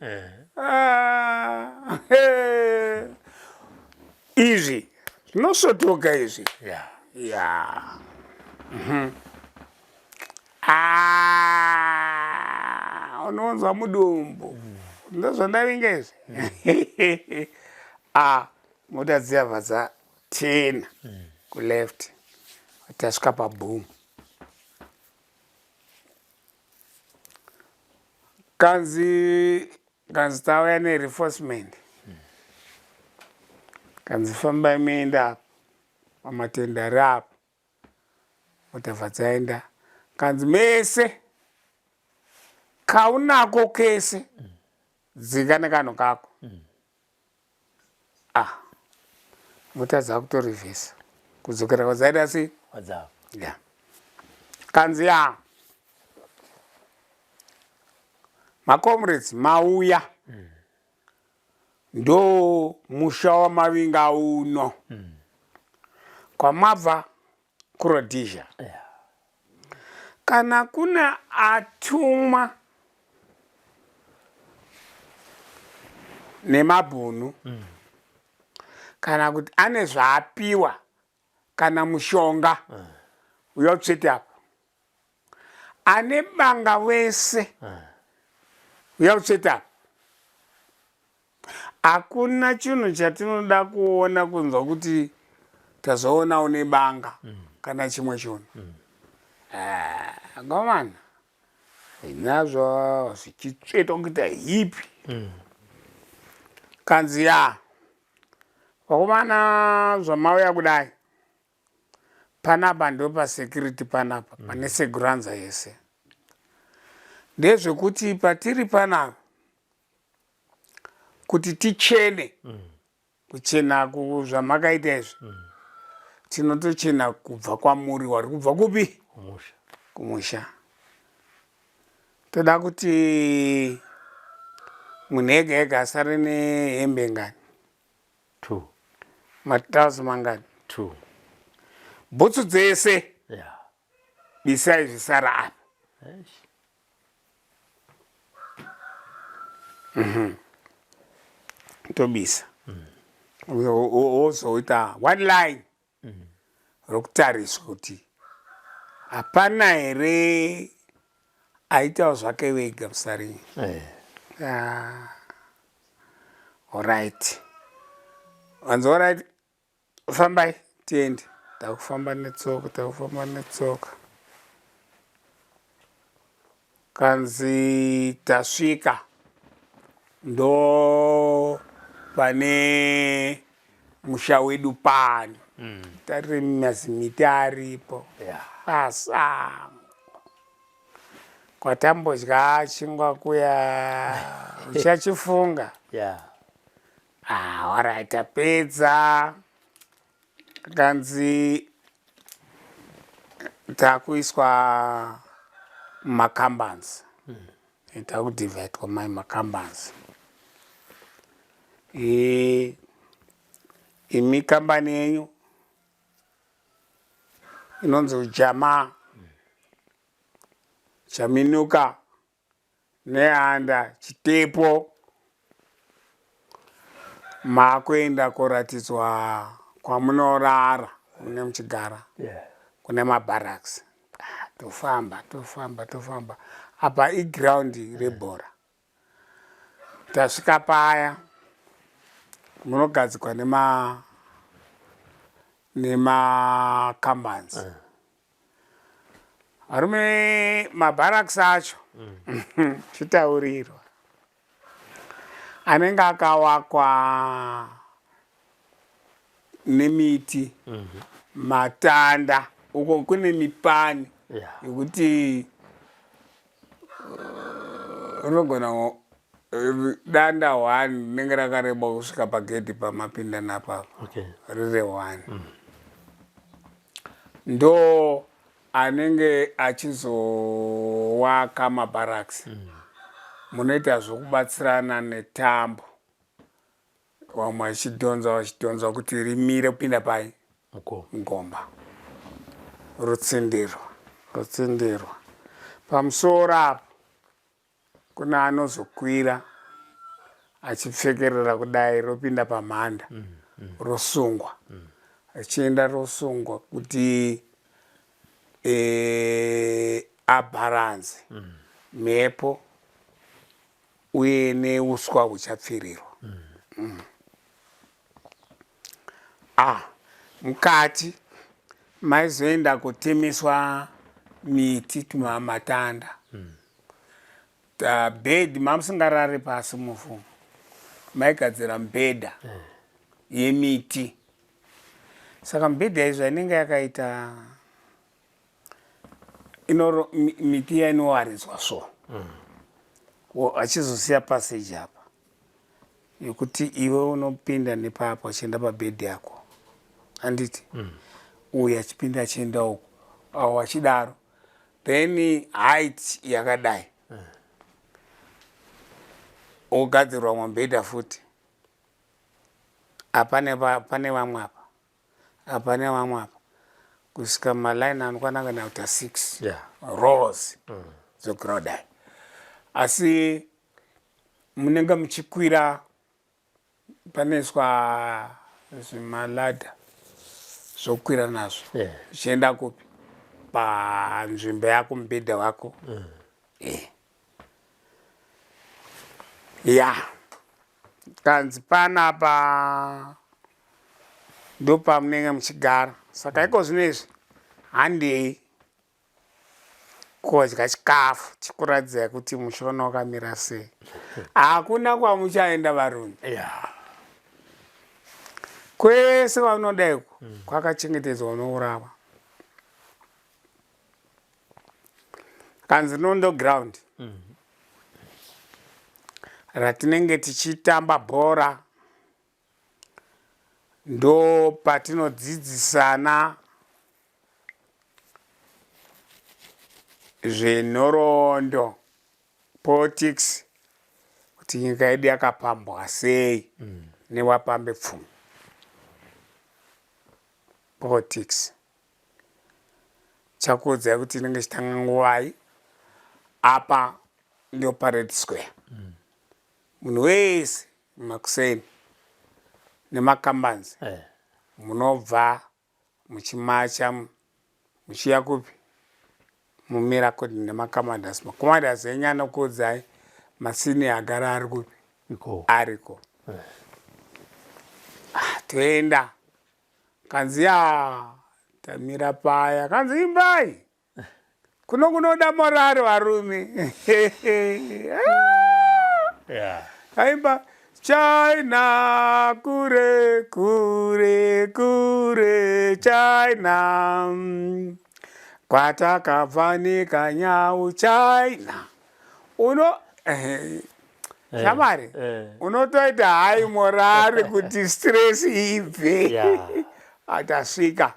[SPEAKER 5] Izvi zvinosvotoka izvi. Unonzwa mudumbu. Ndozvandavinga izvi. Mota dziyabva dzatena kuleft. Tasvika paboom. Kanzi tauya nereinforcement. Kanzi fambai muenda pamatendari apo. Motabva dzaenda. Kanzi mese kaunako kese dzika nekanhu kako. Mota dzakutorivhesa kudzokera kwadzaida sei. Kanzi macomrades mauya ndo musha wamavinga uno kwamabva kuRhodesia. Kana kuna atumwa nemabhunu kana kuti ane zvaapiwa kana mushonga uya utsvete apa. Ane banga wese uya utsvete apa. Hakuna chinhu chatinoda kuona kunzwa kuti tazoona une banga kana chimwe chinhu. Gomana inazvo zvichitsvetwa kuita hipi. Kanzi vakomana zvamauya kudai panapa ndo pasecurity panapa pane seguranza yese. Ndezvekuti patiri panapa kuti tichene kuchena zvamakaita izvi tinotochena kubva kwamuri wari kubva kupi kumusha. Toda kuti munhu ega ega asare nehembe ngani
[SPEAKER 4] 2
[SPEAKER 5] matrauzi mangani
[SPEAKER 4] 2
[SPEAKER 5] bhutsu dzese bisai zvisara apa. Tobisa ozoita one line rokutariswa kuti hapana here aitawo zvake wega musarinyi. Alright. Wanzo alright. Fambai tiende. Takufamba netsoka. Kanzi tasvika ndo pane musha wedu pani. Tarire mazimiti aripo. Pasango. Kwatambodya chingwa kuya uchachifunga. Alright, tapedza. Kanzi takuiswa makambans. Takudivide kwa makambans. Imi kambani yenyu inonzi Ujamaa Chaminuka nehanda chitepo makuenda kuratidzwa kwamunorara mune muchigara kune mabarracks. Tofamba apa iground rebhora. Tasvika paya munogadzikwa nemakambans. Varume mabarracks acho chitaurirwa anenge akawakwa nemiti matanda uko kune mipani yekuti unogona danda 1 rinenge rakareba kusvika pagedhi pamapinda napapo riri 1 ndo anenge achizowaka mabarracks. Munoita zvokubatsirana netambo vamwe vachidhonza kuti rimire kupinda pai mugomba. Rutsindirwa pamusoro apo kuna anozokwira achipfekerera kudai ropinda pamhanda rosungwa achienda rosungwa kuti abharanze mhepo uye neuswa huchapfirirwa. Mukati maizoenda kutemiswa miti matanda. Bhedhi mamusingarari pasi muvhu maigadzira mibhedha yemiti. Saka mibhedha izvo inenge yakaita miti yainowaridzwa so achizosiya paseji apa yokuti iwe unopinda nepapo achienda pabhedhi yako handiti uyu achipinda achienda uku avo achidaro then height yakadai ogadzirwa mubhedha futi pane vamwe apa nevamwe apa kusvika malaini anokwana kana kuita 6 rows dzokurodai. Asi munenge muchikwira paneswa zvimaladha zvokwira nazvo zvichienda kupi panzvimbo yako mubhedha wako. Kanzi panapa ndopamunenge muchigara. Saka iko zvinezvi handei kodya chikafu chikuratidzai kuti muchiona wakamira sei. Hakuna kwamuchaenda varume. Kwese kwaunoda iko kwakachengetedzwa unourava. Kanzi nondoground ratinenge tichitamba bhora ndo patinodzidzisana zvenhoroondo politics kuti nyika yedu yakapambwa sei newapambe pfuma. Politics chakuudzai kuti inenge chitanga nguvai. Apa ndio Parade Square. Munhu wese mumakuseni nemakambanzi munobva muchimacha muchiya kupi muMiracle nemaCommandos. MaCommandos enyana kuudzai masini agara ari kupi ariko. Toenda kanzi tamira paya kanzi imbai kunoda morari varume. Aimba China kure kure kure China kwatakabvanika nyau China shamari unotoita hai morari kuti stress ibve atasvika.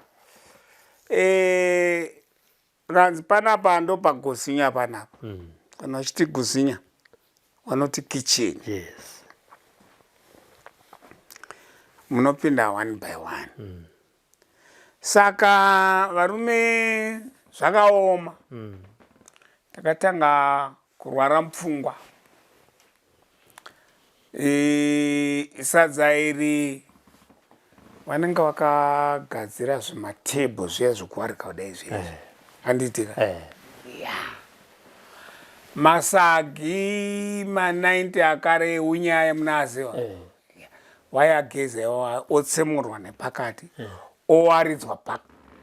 [SPEAKER 5] Kanzi panapa ndo paGozinya panapa. Kana uchiti Gozinya vanoti kitchen. Munopinda one by one. Saka varume zvakaoma. Takatanga kurwara mupfungwa. Sadza iri vanenge vakagadzira zvimatebho zviya zvekuwarika kudai zviya. Handitika. Masagi ma90 akare eunyaya munaziva. Wayageza otsemurwa nepakati owaridzwa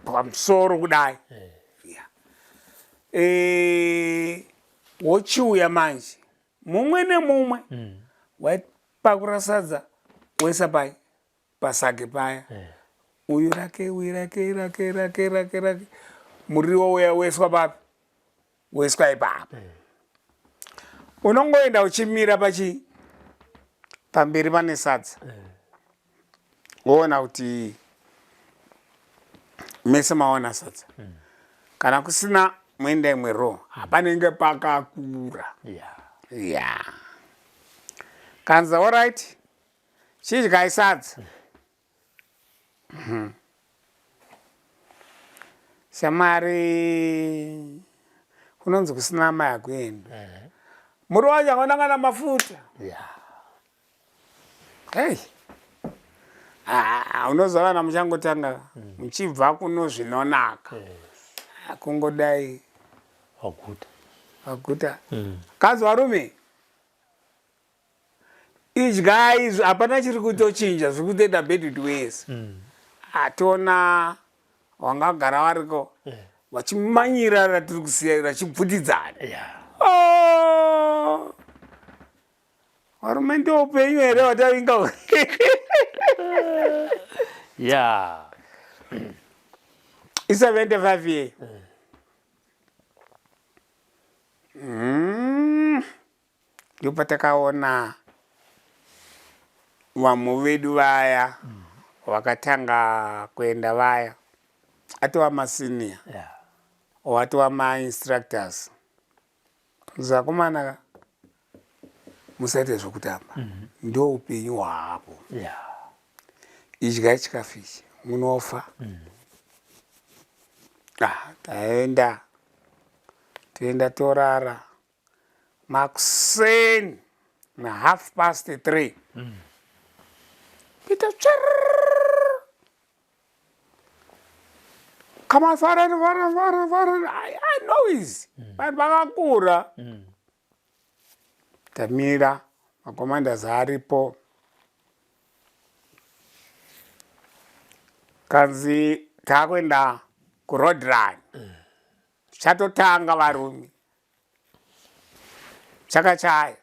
[SPEAKER 5] pamusoro kudai. Wochiuya manje mumwe nemumwe waipakura sadza woisa pai pasage paya. Uyu rake muriwo uya woiswa papi woiswa ipapo. Unongoenda uchimira pamberi pane sadza woona kuti mese maona sadza. Kana kusina muenda imwe row panenge pakakura. Kanza alright chidya sadza. Shamari kunonzi kusina mai hakuenda. Muri wacho akanangana mafuta. Hey. Unozva vana muchangotanga muchibva kuno zvinonaka. Kungodai waguta. Kazi varume. Idyai izvi hapana chiri kutochinja zviri kutoenda bedwit ways. Atona wangagara wariko vachimanyira ratiri kusiya vachibvutidzana. Varume ndoupenyu here watavinga. I75 year. Ndipo takaona vamwe vedu vaya vakatanga kuenda vaya atova masenior atova mainstructors. Zakomana musaite zvokutamba ndo upenyu hwapo. Idyai chikafu ichi munofa. Taenda torara makuseni na 3:30. Peter come on, fara. I know is. Vanhu vakakura. Tamira macommanders aripo. Kanzi takwenda kuroad run. Chatotanga varume. Chakachaya.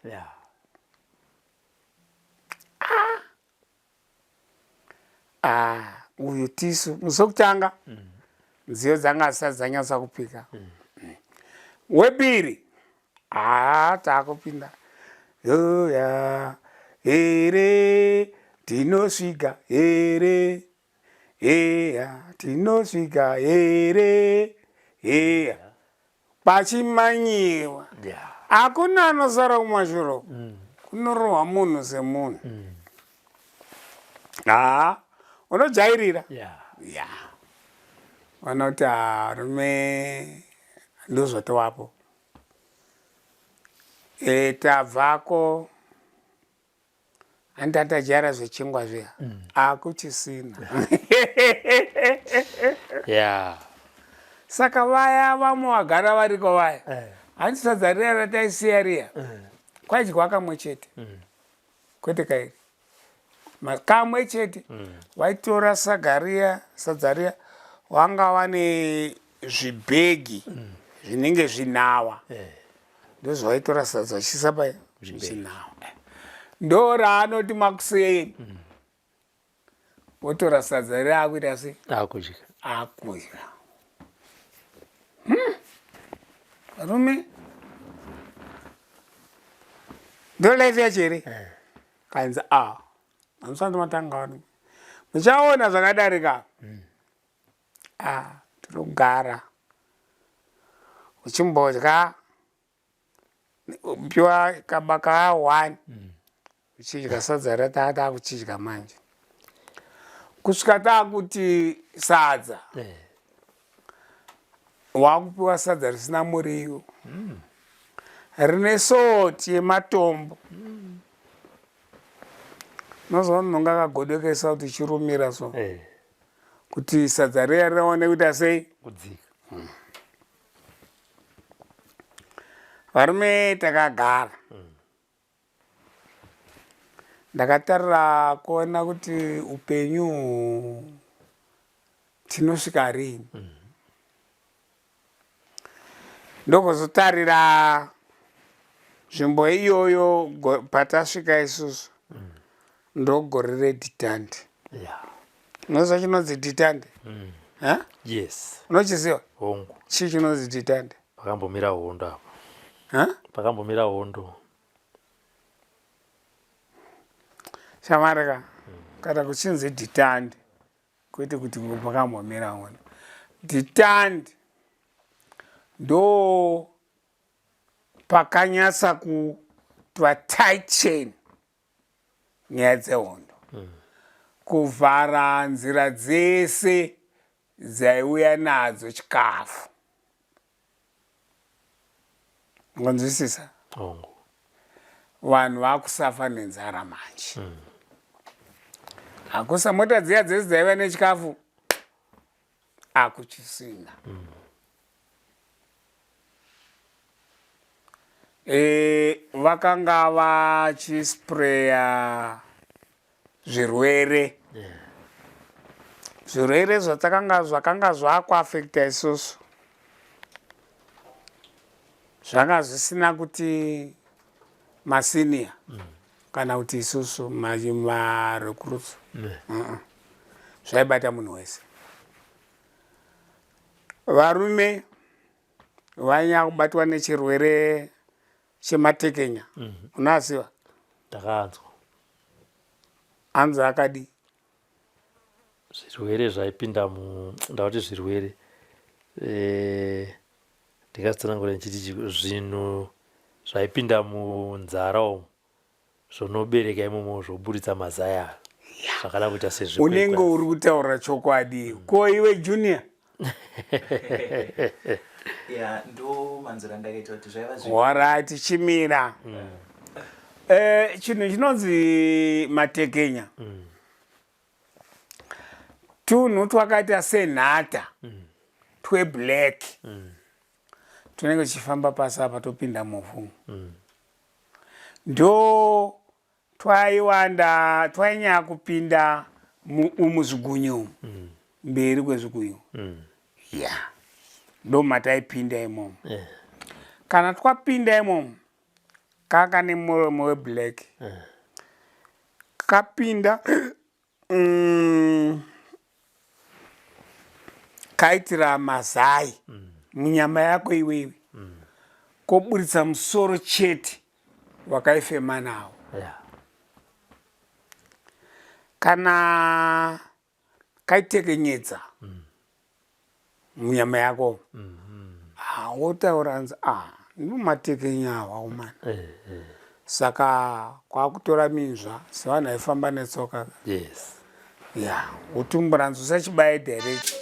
[SPEAKER 5] Uyu tisu musokutanga nziyo dzanga asati dzanyatsa kupika. Wepiri taakupinda here tinosvika here tinosvika here pachimanyiwa. Hakuna anosara kumashure, kunorohwa munhu semunhu. Unojairira. Vanoti rume ndozvatovapo. Tabvako andatajara zvechingwa zviya akuchisina. Saka vaya vamwe vagara variko vaya handiti sadza riya rataisiya riya kwaidyiwa kamwe chete kwete kairi kamwe chete. Waitora sadza riya wanga wane zvibhegi zvinenge zvinawa ndozvawaitora sadza wachisa paya zvinawa. Ndo raanoti makuseni wotora sadza riya akuita sei akudya. Varume ndo life yacho here. Kanzi hamusati matanga varume muchaona zvakadarika. Tiri kugara uchimbodya piwa kabaka 1 uchidya sadza riya takuchidya manje kusvika taakuti sadza wakupiwa sadza risina muriwo rine soti yematombo. Nozoona munhu akagodokesa kuti chirumira so kuti sadza riya rinaone kuita sei kudzika. Varume takagara. Ndakatarira kuona kuti upenyu tinosvika rini. Ndokuzotarira nzvimbo iyoyo patasvika isusu ndogore redhitandi. Unoziva chinonzi dhitandi? Unochiziva? Chii chinonzi dhitandi?
[SPEAKER 4] Pakambomira hondo apa. Pakambomira hondo.
[SPEAKER 5] Shamarika kana kuchinzi dhitandi kwete kuti pakambomira hondo. Dhitandi ndo pakanyatsa kuitwa tight chain nyaya dzehondo. kuvhara nzira dzese dzaiuya nadzo chikafu. Ngonzwisisa? Vanhu vakusafa nenzara manje. Hakusa mota dziya dzese dzaiva nechikafu akuchisina. Vakanga vachispreya zvirwere. Zvirwere zvakanga zvakuafekta isusu. Zvanga zvisina kuti masenior kana kuti isusu marecruits. Zvaibata munhu wese. Varume vanya kubatwa nechirwere chematekenya. Unaziva?
[SPEAKER 4] Ndakanzwa.
[SPEAKER 5] Anzi akadi.
[SPEAKER 4] Zvirwere zvaipinda ndauti zvirwere. Ndikazitsanangura ndichiti zvinhu zvaipinda munzara umu zvonobereka imomo zvoburitsa mazaya. Zvakada kuita sezvikwekwe.
[SPEAKER 5] Unenge uri kutaura chokwadi. Ko iwe Junior?
[SPEAKER 6] Ndo manzura ndakaita kuti zvaiva
[SPEAKER 5] Warati chimira. Chinhu chinonzi matekenya. Tunhu twakaita senhata tweblack. Tunenge tuchifamba pasi apa topinda muvhu. Ndo twaiwanda twainyanya kupinda muzvigunyu mberi kwezvigunyu. Ndo mataipinda imomo. Kana twapinda imomo kaka nemuromo weblack. Kapinda kaitira mazai munyama yako iwewe. Koburitsa musoro chete wakaifema nawo. Kana kaitekenyedza munyama yako. Wotaura anzi ndomatekenya awawo mani. Saka kwakutora minzva sevanhu vaifamba netsoka. Utumbura nzi usachibaye direct.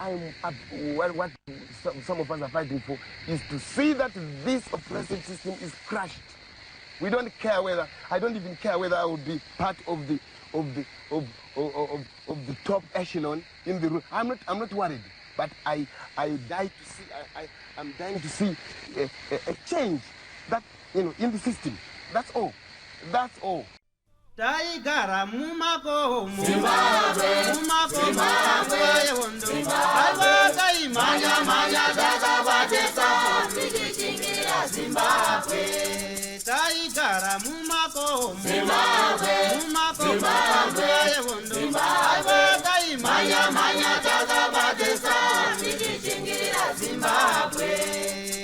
[SPEAKER 1] what some of us are fighting for is to see that this oppressive system is crushed. We don't care whether, I don't even care whether I would be part of the top echelon in the room. I'm not worried, but I'm dying to see a change that, in the system. That's all. That's all.
[SPEAKER 2] Taigara mumakomo Zimbabwe yewondo Abata imanya takabatesa tikichingira Zimbabwe Taigara mumakomo Zimbabwe yewondo Abata imanya takabatesa tikichingira Zimbabwe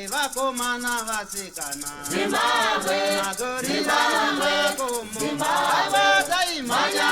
[SPEAKER 2] Vakomana vasikana Zimbabwe Magorila mumakomo Abata imanya